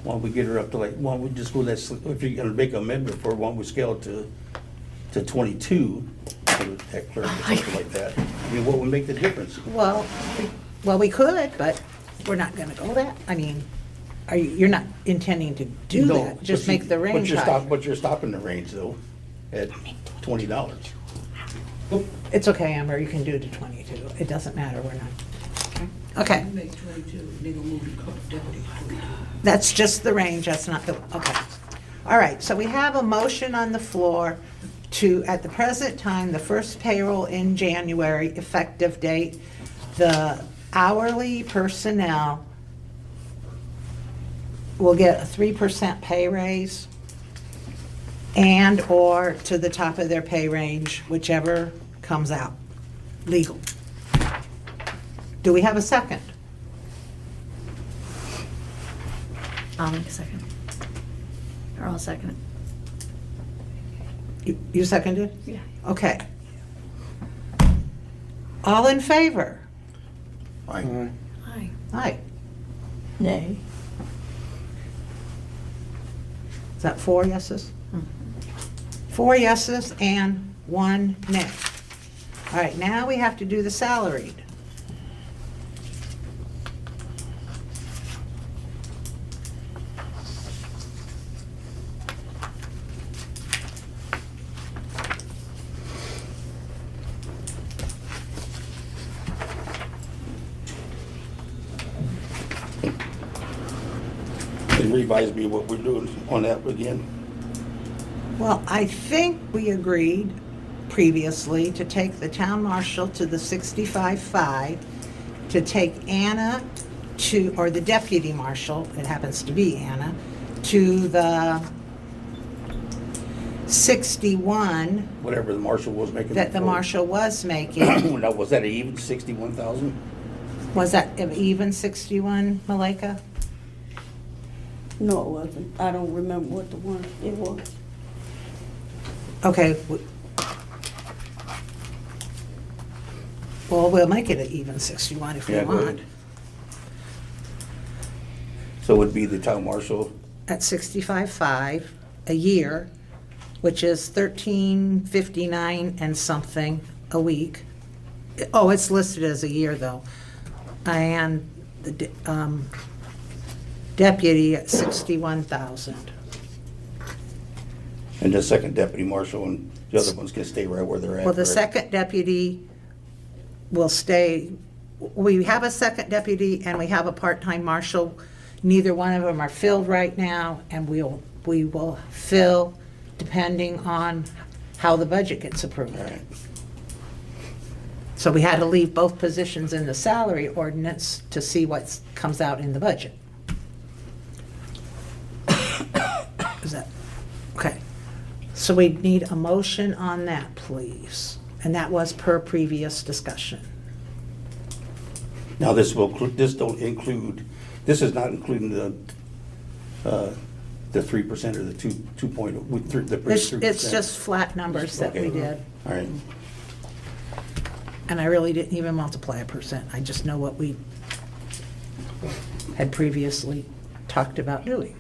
Why don't we get her up to like, why don't we just go that, if you're gonna make an amendment for, it, why don't we scale it to 22? For that clerk or something like that. I mean, what would make the difference? well, we could, but we're not gonna go that. I mean, you're not intending to do No, that, just but you- make the range but you're higher. But you're stopping the range though, at $20. It's okay, Amber, you can do it to 22. It doesn't matter, we're not. Okay. That's just the range, that's not the, okay. All right, so we have a motion on the floor to, at the present time, the first payroll in January, effective date, the hourly personnel will get a 3% pay raise and/or to the top of their pay range, whichever comes out legal. Do we have a second? I'll make a second. Or I'll second it. You seconded? Yeah. Okay. All in favor? Aye. Aye. Aye. Nay. Is that 4 yeses? 4 yeses and 1 nay. All right, now we have to do the salaried. And revise me what we're doing on that again. Well, I think we agreed previously to take the town marshal to the 65.5, to take Anna to, or the deputy marshal, it happens to be Anna, to the 61 Whatever the marshal was making. that the before. marshal was making. Now, was that even 61,000? Was that even 61, Malika? No, it wasn't. I don't remember what the one it was. Okay. Well, we'll make it an even 61 if we Yeah, go want. ahead. So it would be the town marshal, At 65.5 a year, which is $13.59 and something a week. Oh, it's listed as a year though. And the deputy at 61,000. and the second deputy marshal, and the other ones can stay right where they're at. Well, the correct? second deputy will stay, we have a second deputy and we have a part-time marshal. Neither one of them are filled right now, and we will fill depending on how the budget gets approved. All right. So we had to leave both positions in the salary ordinance to see what comes out in the budget. Is that, okay. So we need a motion on that, please. And that was per previous discussion. Now, this don't include, this is not including the 3% or the 2.0. It's just flat numbers that we Okay. did. All right. And I really didn't even multiply a percent. I just know what we had previously talked about doing.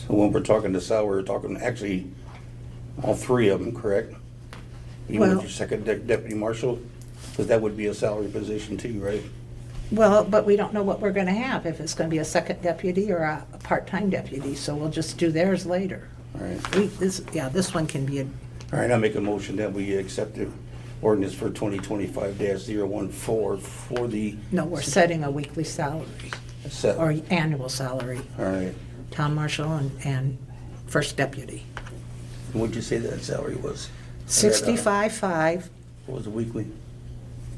So when we're talking the salary, we're talking actually all three of them, correct? Even Well- with your second deputy marshal, because that would be a salary position too, right? Well, but we don't know what we're gonna have, if it's gonna be a second deputy or a part-time deputy, so we'll just do theirs later. All right. This one can be a, All right, I make a motion that we accept the ordinance for 2025-014 for the. no, we're setting a weekly salary, Set. or annual salary, All right. town marshal and first deputy. What'd you say that salary was? 65.5, What was the weekly?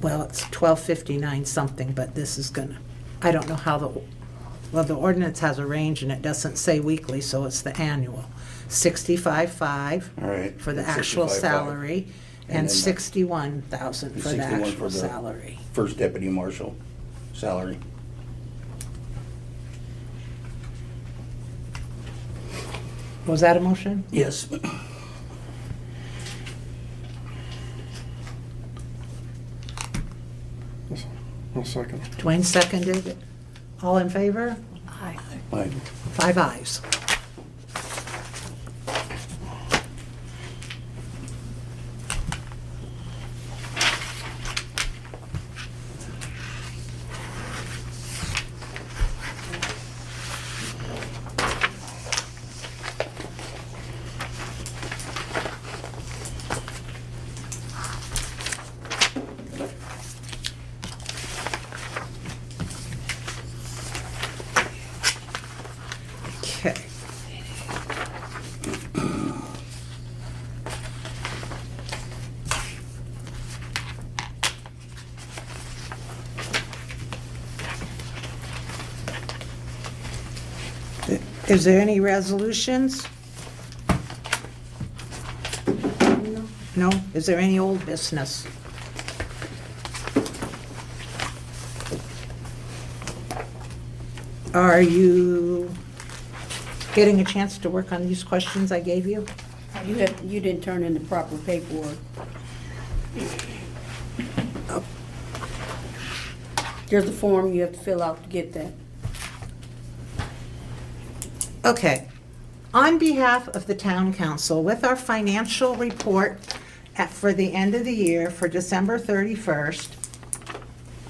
well, it's 12.59 something, but this is gonna, I don't know how the ordinance has a range and it doesn't say weekly, so it's the annual. 65.5 All right. for the That's actual 65.5. salary, And and then 61,000 for the 61 actual for the salary. First deputy marshal salary. Was that a motion? Yes. One second. Dwayne seconded it. All in favor? Aye. Aye. 5 ayes. Okay. Is there any resolutions? No? Is there any old business? Are you getting a chance to work on these questions I gave you? You didn't turn in the proper paperwork. There's a form you have to fill out to get that. Okay. On behalf of the town council, with our financial report for the end of the year for December 31st,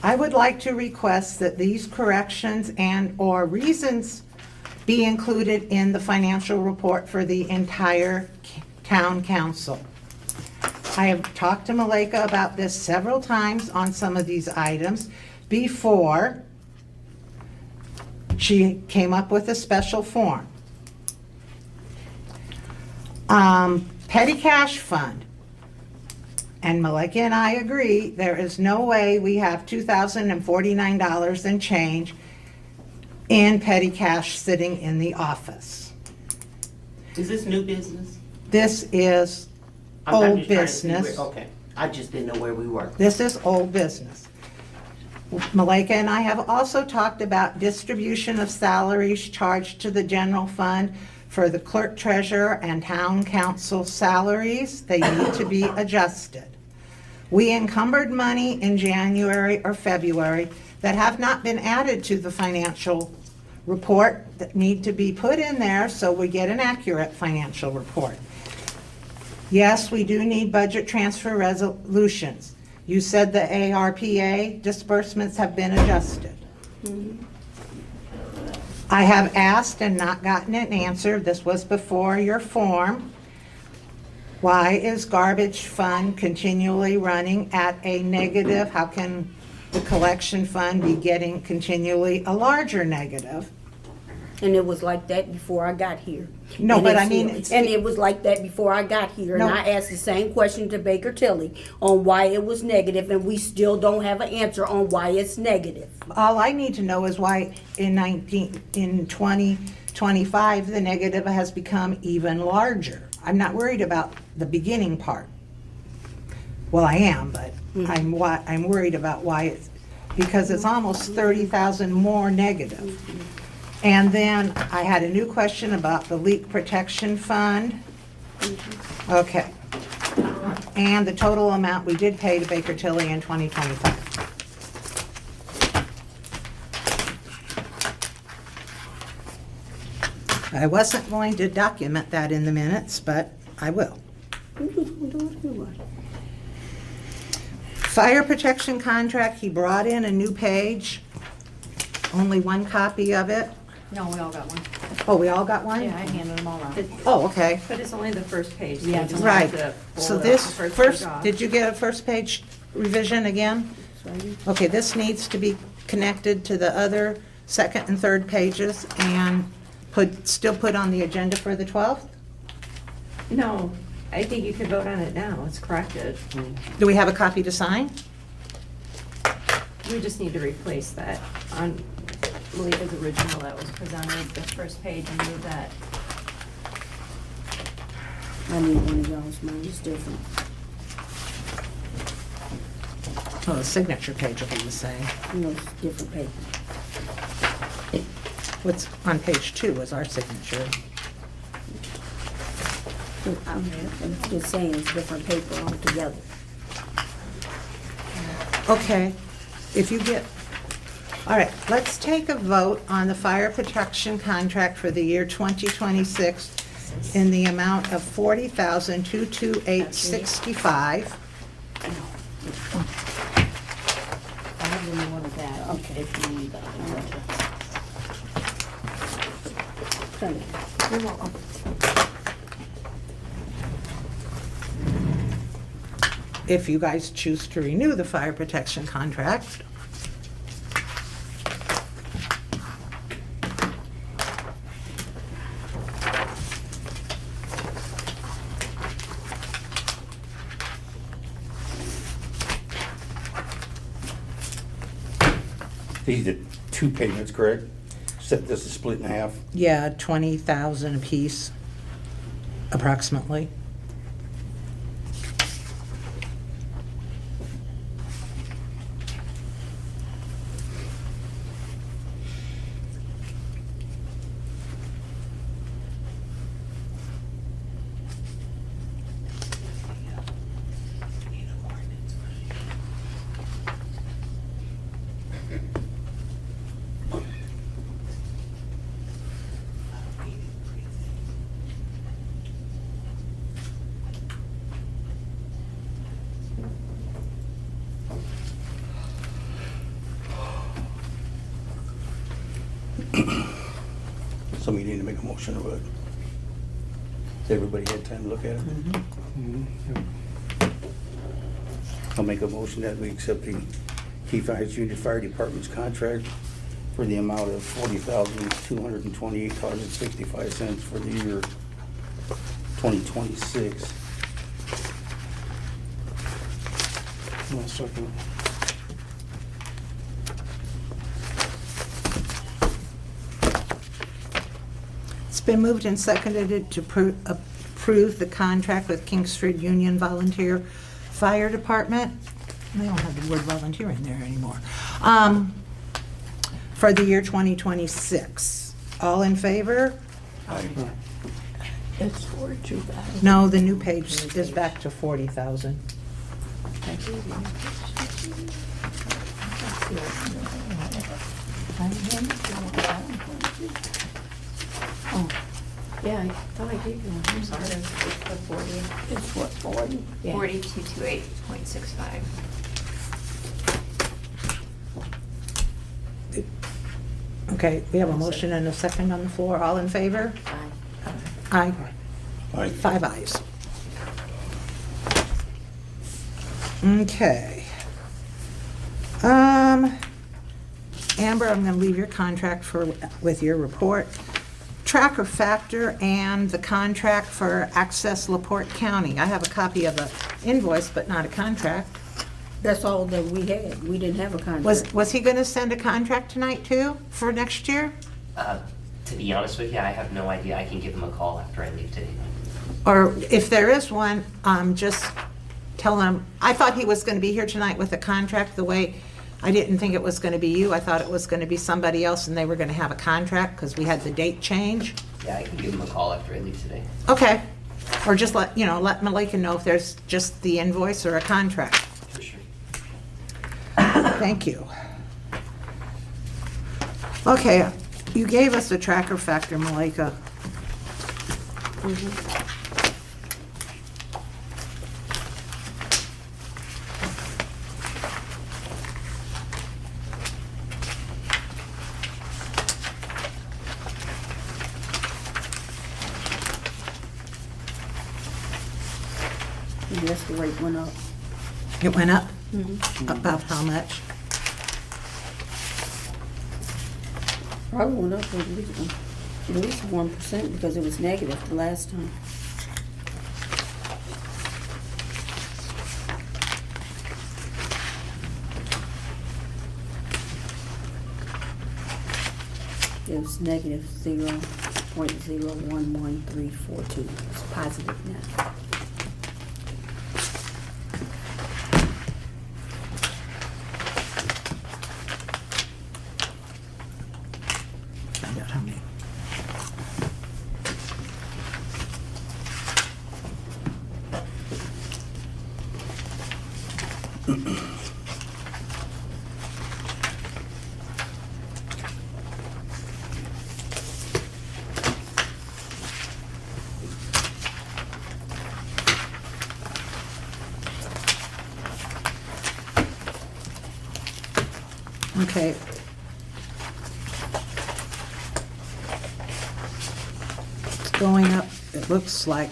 I would like to request that these corrections and/or reasons be included in the financial report for the entire town council. I have talked to Malika about this several times on some of these items before she came up with a special form. Petty cash fund. And Malika and I agree, there is no way we have $2,049 and change in petty cash sitting in the office. Is this new business? This is I'm old just trying to see business. Okay, I just didn't know where we were. This is old business. Malika and I have also talked about distribution of salaries charged to the general fund for the clerk treasurer and town council salaries. They need to be adjusted. We encumbered money in January or February that have not been added to the financial report that need to be put in there so we get an accurate financial report. Yes, we do need budget transfer resolutions. You said the ARPA disbursements have been adjusted. I have asked and not gotten an answer. This was before your form. Why is garbage fund continually running at a negative? How can the collection fund be getting continually a larger negative? And it was like that before I got here. No, And but it's- I mean, it's- And it was like that before I got here. And No. I asked the same question to Baker Tilly on why it was negative, and we still don't have an answer on why it's negative. All I need to know is why in 2025, the negative has become even larger. I'm not worried about the beginning part. Well, I am, but I'm worried about why it's, because it's almost 30,000 more negative. And then I had a new question about the leak protection fund. Okay. And the total amount we did pay to Baker Tilly in 2025. I wasn't going to document that in the minutes, but I will. Fire protection contract, he brought in a new page, only one copy of it. No, we all got one. Oh, we all got one? Yeah, I handed them all out. Oh, okay. But it's only the first page. so Yeah, you just Right. have to So fold it this up the first, page off. did you get a first page revision again? Okay, this needs to be connected to the other second and third pages and still put on the agenda for the 12th? No, I think you could vote on it now. It's corrected. Do we have a copy to sign? We just need to replace that on Malika's original that was presented, the first page, and move that. I need one of y'all's, mine is different. Oh, the signature page will be the same. You know, it's different paper. What's on page 2 is our signature. I'm just saying it's different paper altogether. Okay, if you get, all right, let's take a vote on the fire protection contract for the year 2026 in the amount of $40,228.65. I have one more of that, okay. If you need that. You're welcome. If you guys choose to renew the fire protection contract. These are two payments, correct? Set this is split in half. Yeah, 20,000 apiece, approximately. Somebody need to make a motion of it. Has everybody had time to look at it? I'll make a motion that we accept the Kingsford Heights Union Fire Department's contract for the amount of $40,228.65 for the year 2026. I'll second it. It's been moved and seconded to approve the contract with Kingsford Union Volunteer Fire Department. They don't have the word volunteer in there anymore. For the year 2026. All in favor? It's 42,000. No, the new page is back to 40,000. Oh, yeah, I thought I gave you one. I'm sorry. It's what, 40? Yeah. 4228.65. Okay, we have a motion and a second on the floor. All in favor? Aye. Aye. 5 ayes. Okay. Amber, I'm gonna leave your contract with your report. Tracker Factor and the contract for Access LaPorte County. I have a copy of the invoice, but not a contract. That's all that we had. We didn't have a contract. Was he gonna send a contract tonight too, for next year? To be honest with you, I have no idea. I can give him a call after I leave today. Or if there is one, just tell him, I thought he was gonna be here tonight with a contract, the way, I didn't think it was gonna be you, I thought it was gonna be somebody else and they were gonna have a contract, because we had the date change. Yeah, I can give him a call after I leave today. Okay, or just let Malika know if there's just the invoice or a contract. For sure. Thank you. Okay, you gave us a Tracker Factor, Malika. Yes, the rate went up. It went up? About how much? Probably went up at least 1% because it was negative the last time. It was negative 0.011342. It's positive now. Find out how many. Okay. It's going up, it looks like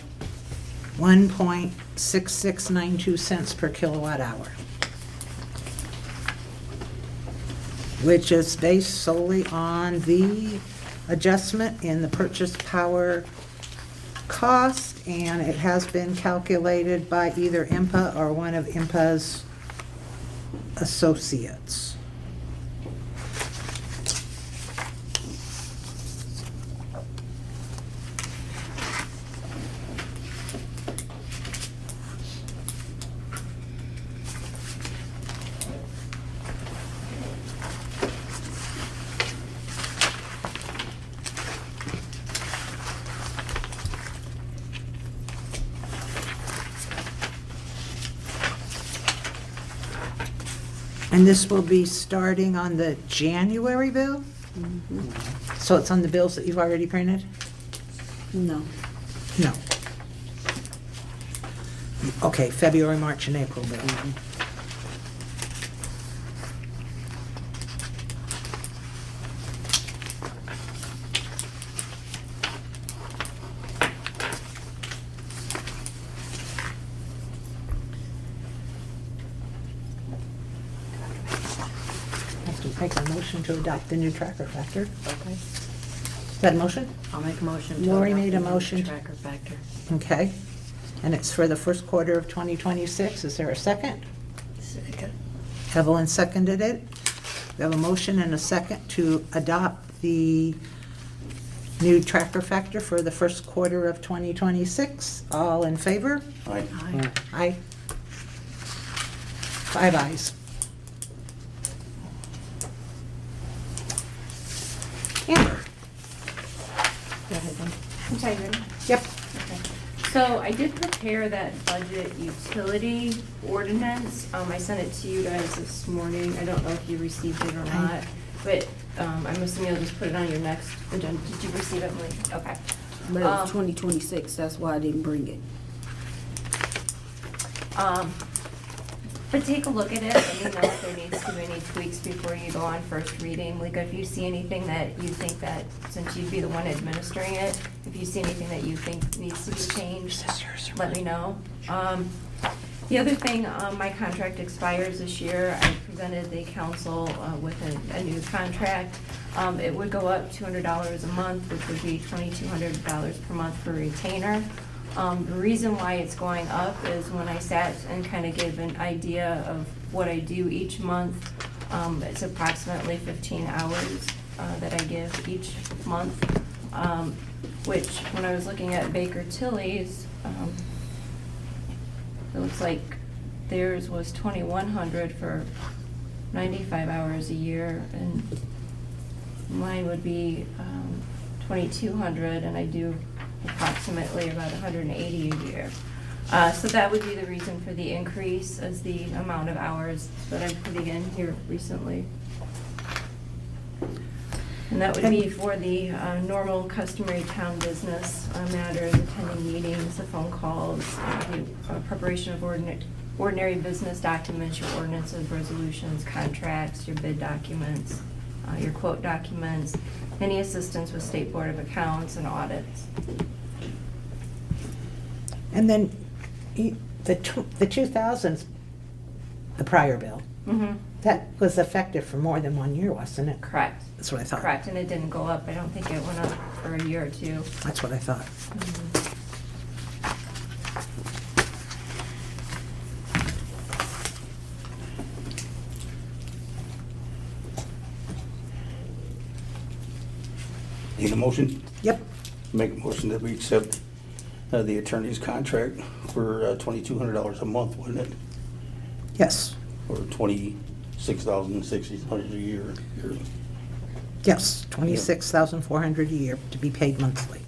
1.6692 cents per kilowatt hour, which is based solely on the adjustment in the purchase power cost, and it has been calculated by either IMPA or one of IMPA's associates. And this will be starting on the January bill? So it's on the bills that you've already printed? No. No. Okay, February, March, and April bill. Have to make a motion to adopt the new tracker factor. Okay. Is that a motion? I'll make a motion to. Lori adopt made a the new motion. Tracker factor. Okay. And it's for the first quarter of 2026. Is there a second? Second. Evelyn seconded it. We have a motion and a second to adopt the new tracker factor for the first quarter of 2026. All in favor? Aye. Aye. Aye. 5 ayes. Amber? Go ahead then. I'm sorry, ready? Yep. Okay. So I did prepare that budget utility ordinance. I sent it to you guys this morning. I don't know if you received it or not, but I'm assuming you'll just put it on your next agenda. Did you receive it, Mike? Okay. But it was 2026, that's why I didn't bring it. But take a look at it, let me know if there needs to be any tweaks before you go on first reading. Like, if you see anything that you think that, since you'd be the one administering it, if you see anything that you think needs to be changed, let me know. The other thing, my contract expires this year. I presented the council with a new contract. It would go up $200 a month, which would be $2,200 per month for retainer. The reason why it's going up is when I sat and kind of gave an idea of what I do each month, it's approximately 15 hours that I give each month, which when I was looking at Baker Tilly's, it looks like theirs was 2,100 for 95 hours a year, and mine would be 2,200, and I do approximately about 180 a year. So that would be the reason for the increase, as the amount of hours that I'm putting in here recently. And that would be for the normal customary town business matters, attending meetings, the phone calls, the preparation of ordinary business documents, your ordinances, resolutions, contracts, your bid documents, your quote documents, any assistance with State Board of Accounts and audits. And then the 2000's the prior bill. Mm-hmm. That was effective for more than 1 year, wasn't it? Correct. That's what I thought. Correct, and it didn't go up. I don't think it went up for a year or two. That's what I thought. Need a motion? Yep. Make a motion that we accept the attorney's contract for $2,200 a month, wouldn't it? Yes. Or $26,600 a year. Yes, $26,400 a year to be paid monthly.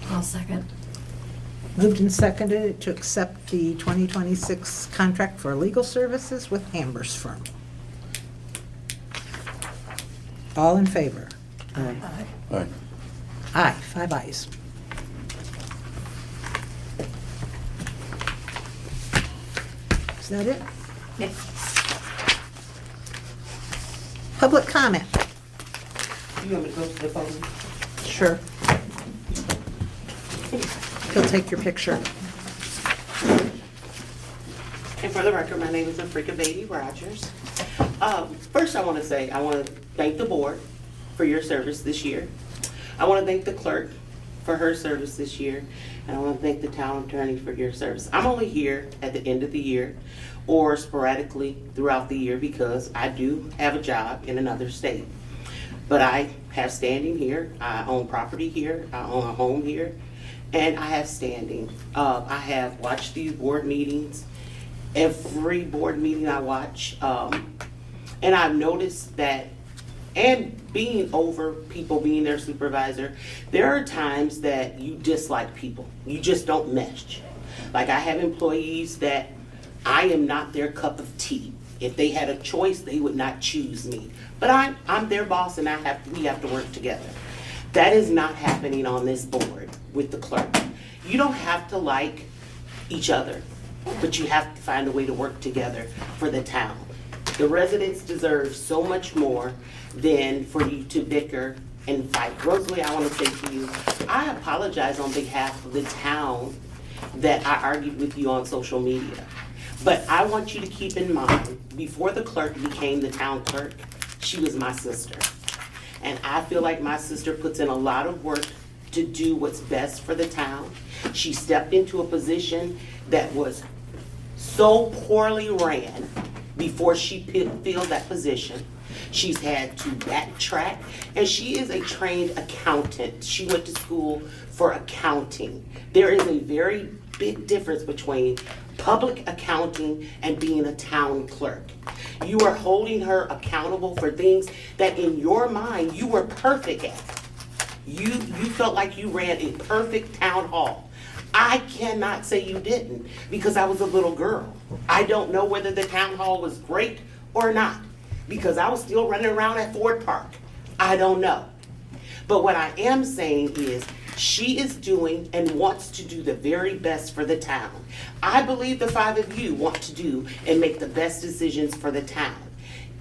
I'll second. Moved and seconded to accept the 2026 contract for legal services with Amber's firm. All in favor? All right. Aye, 5 ayes. Is that it? Yes. Public comment? You want me to go to the podium? Sure. He'll take your picture. And for the record, my name is Afrika Baby Rogers. First, I want to say, I want to thank the board for your service this year. I want to thank the clerk for her service this year. And I want to thank the town attorney for your service. I'm only here at the end of the year or sporadically throughout the year because I do have a job in another state. But I have standing here. I own property here. I own a home here. And I have standing. I have watched these board meetings. Every board meeting I watch. And I've noticed that, and being over people, being their supervisor, there are times that you dislike people. You just don't mesh. Like, I have employees that I am not their cup of tea. If they had a choice, they would not choose me. But I'm their boss, and we have to work together. That is not happening on this board with the clerk. You don't have to like each other, but you have to find a way to work together for the town. The residents deserve so much more than for you to bicker and fight. Rosalie, I want to say to you, I apologize on behalf of the town that I argued with you on social media. But I want you to keep in mind, before the clerk became the town clerk, she was my sister. And I feel like my sister puts in a lot of work to do what's best for the town. She stepped into a position that was so poorly ran before she filled that position. She's had to backtrack, and she is a trained accountant. She went to school for accounting. There is a very big difference between public accounting and being a town clerk. You are holding her accountable for things that in your mind you were perfect at. You felt like you ran a perfect town hall. I cannot say you didn't because I was a little girl. I don't know whether the town hall was great or not because I was still running around at Ford Park. I don't know. But what I am saying is she is doing and wants to do the very best for the town. I believe the five of you want to do and make the best decisions for the town.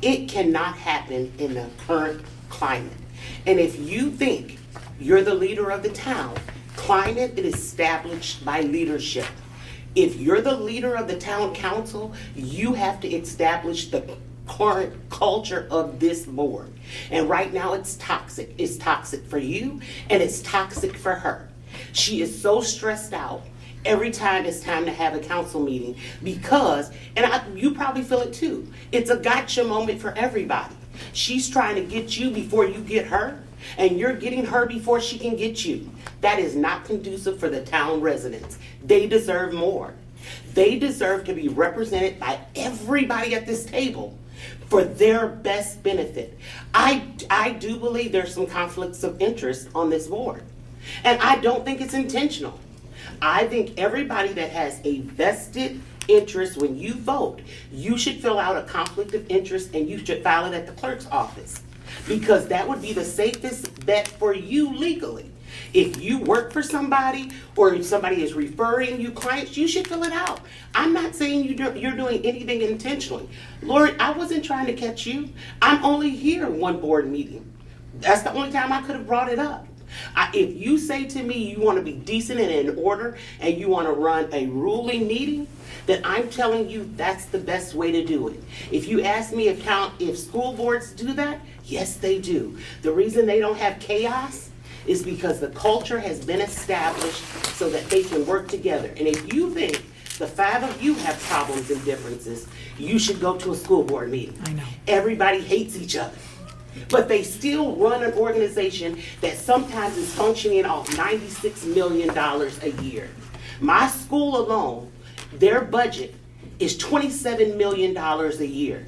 It cannot happen in the current climate. And if you think you're the leader of the town, climate is established by leadership. If you're the leader of the town council, you have to establish the current culture of this board. And right now it's toxic. It's toxic for you and it's toxic for her. She is so stressed out every time it's time to have a council meeting because, you probably feel it too, it's a gotcha moment for everybody. She's trying to get you before you get her, and you're getting her before she can get you. That is not conducive for the town residents. They deserve more. They deserve to be represented by everybody at this table for their best benefit. I do believe there's some conflicts of interest on this board, and I don't think it's intentional. I think everybody that has a vested interest when you vote, you should fill out a conflict of interest and you should file it at the clerk's office because that would be the safest bet for you legally. If you work for somebody or if somebody is referring you clients, you should fill it out. I'm not saying you're doing anything intentionally. Lord, I wasn't trying to catch you. I'm only here one board meeting. That's the only time I could have brought it up. If you say to me you want to be decent and in order and you want to run a ruling meeting, then I'm telling you that's the best way to do it. If you ask me if school boards do that, yes they do. The reason they don't have chaos is because the culture has been established so that they can work together. And if you think the five of you have problems and differences, you should go to a school board meeting. I know. Everybody hates each other. But they still run an organization that sometimes is functioning off $96 million a year. My school alone, their budget is $27 million a year.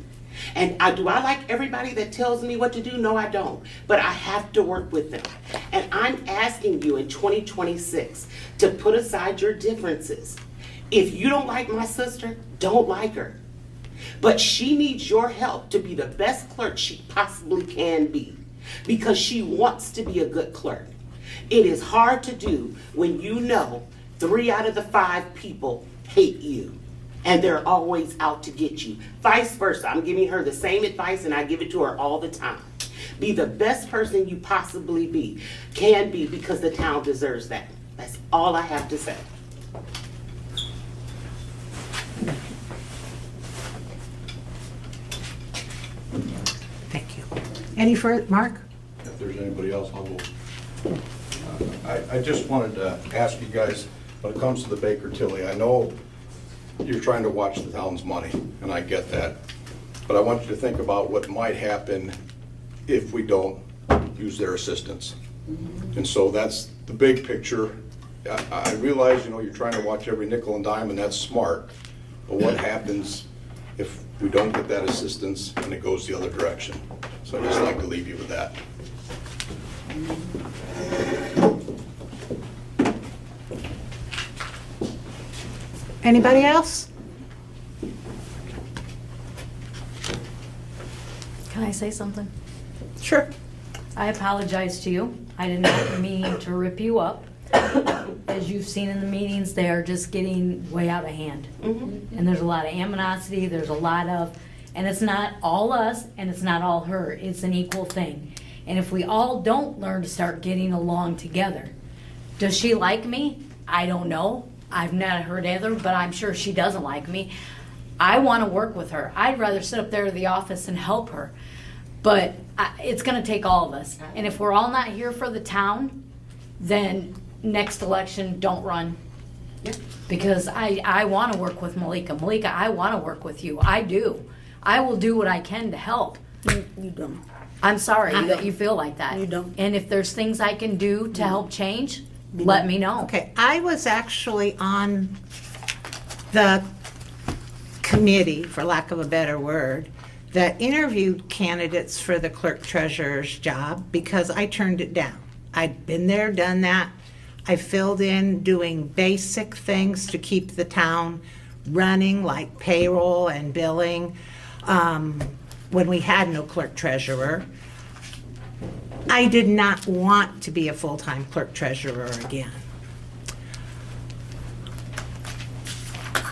And do I like everybody that tells me what to do? No, I don't. But I have to work with them. And I'm asking you in 2026 to put aside your differences. If you don't like my sister, don't like her. But she needs your help to be the best clerk she possibly can be because she wants to be a good clerk. It is hard to do when you know 3 out of the 5 people hate you and they're always out to get you. Vice versa. I'm giving her the same advice and I give it to her all the time. Be the best person you possibly can be because the town deserves that. That's all I have to say. Thank you. Any further, Mark? If there's anybody else, I'll go. I just wanted to ask you guys, when it comes to the Baker Tilly, I know you're trying to watch the town's money, and I get that. But I want you to think about what might happen if we don't use their assistance. And so that's the big picture. I realize, you're trying to watch every nickel and dime, and that's smart. But what happens if we don't get that assistance and it goes the other direction? So I'd just like to leave you with that. Anybody else? Can I say something? Sure. I apologize to you. I did not mean to rip you up. As you've seen in the meetings, they are just getting way out of hand. And there's a lot of animosity, there's a lot of, and it's not all us and it's not all her. It's an equal thing. And if we all don't learn to start getting along together, does she like me? I don't know. I've not heard either, but I'm sure she doesn't like me. I want to work with her. I'd rather sit up there at the office and help her. But it's going to take all of us. And if we're all not here for the town, then next election, don't run. Because I want to work with Malika. Malika, I want to work with you. I do. I will do what I can to help. You don't. I'm sorry that you feel like that. You don't. And if there's things I can do to help change, let me know. Okay, I was actually on the committee, for lack of a better word, that interviewed candidates for the clerk treasurer's job because I turned it down. I'd been there, done that. I filled in doing basic things to keep the town running, like payroll and billing, when we had no clerk treasurer. I did not want to be a full-time clerk treasurer again.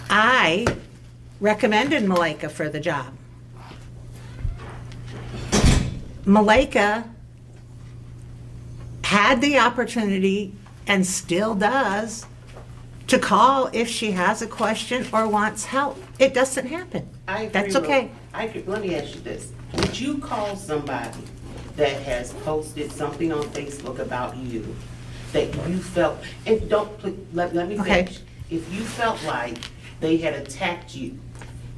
I recommended Malika for the job. Malika had the opportunity, and still does, to call if she has a question or wants help. It doesn't happen. I agree That's with- okay. Let me ask you this. Would you call somebody that has posted something on Facebook about you that you felt, and let me Okay. finish. If you felt like they had attacked you,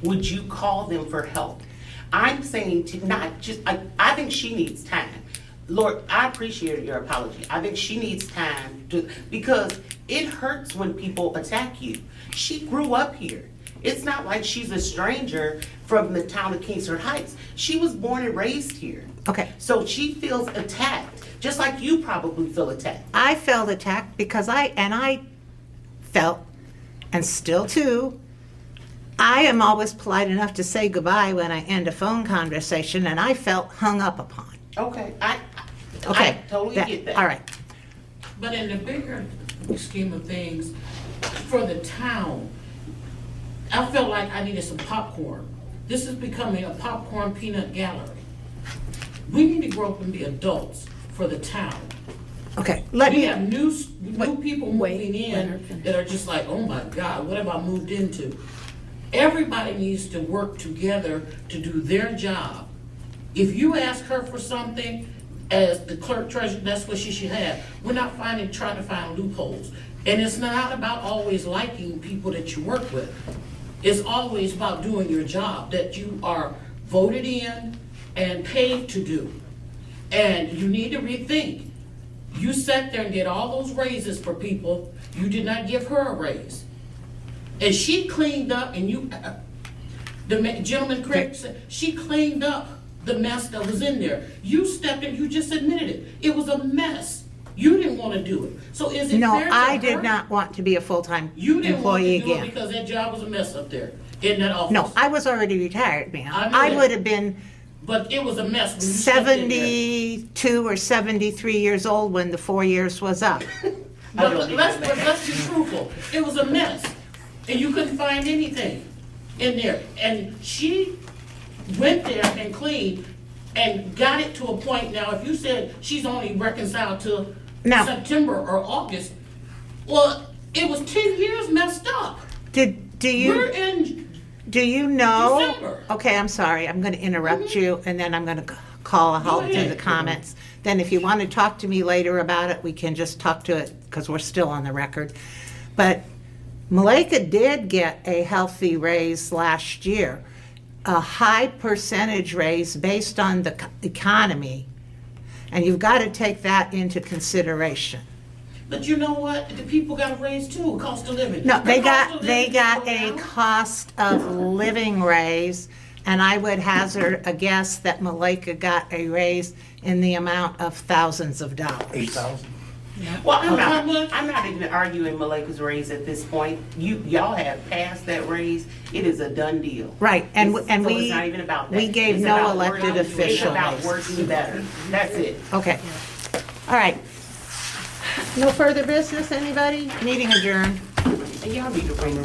would you call them for help? I'm saying to not just, I think she needs time. Lord, I appreciate your apology. I think she needs time because it hurts when people attack you. She grew up here. It's not like she's a stranger from the town of Kingsford Heights. She was born and raised here. Okay. So she feels attacked, just like you probably feel attacked. I felt attacked because I felt, and still too, I am always polite enough to say goodbye when I end a phone conversation, and I felt hung up upon. Okay, I totally get that. All right. But in the bigger scheme of things, for the town, I felt like I needed some popcorn. This is becoming a popcorn peanut gallery. We need to grow up and be adults for the town. Okay, We have new people moving in that are just like, oh my God, what have I moved into? Everybody needs to work together to do their job. If you ask her for something, as the clerk treasurer, that's what she should have. We're not trying to find loopholes. And it's not about always liking people that you work with. It's always about doing your job that you are voted in and paid to do. And you need to rethink. You sat there and did all those raises for people. You did not give her a raise. And she cleaned up, and gentleman Craig said, she cleaned up the mess that was in there. You stepped in, you just admitted it. It was a mess. You didn't want to do it. So is it No, fair to I her? did not want to be a full-time You didn't want employee to do again. it because that job was a mess up there in that office. No, I was already retired, ma'am. I know I that. would have been But it was a mess when you stepped in there. 72 or 73 years old when the 4 years was up. But let's be truthful. It was a mess. And you couldn't find anything in there. And she went there and cleaned and got it to a point. Now, if you said she's only reconciled to September or August, well, it was 10 years messed up. Do you? We're in Do you know? December. Okay, I'm sorry. I'm going to interrupt you, and then I'm going to call a halt to the comments. Then if you want to talk to me later about it, we can just talk to it because we're still on the record. But Malika did get a healthy raise last year, a high percentage raise based on the economy, and you've got to take that into consideration. But you know what? The people got a raise too, cost of living. No, The they cost got of living a cost of living raise, and I would hazard a guess that Malika got a raise in the amount of thousands of dollars. 8,000. Well, I'm not even arguing Malika's raise at this point. Y'all have passed that raise. It is a done deal. Right, and So it's not even about that. we gave It's no about elected working- official It's about raise. working better. That's it. Okay. All right. No further business, anybody? Meeting adjourned. And y'all need to bring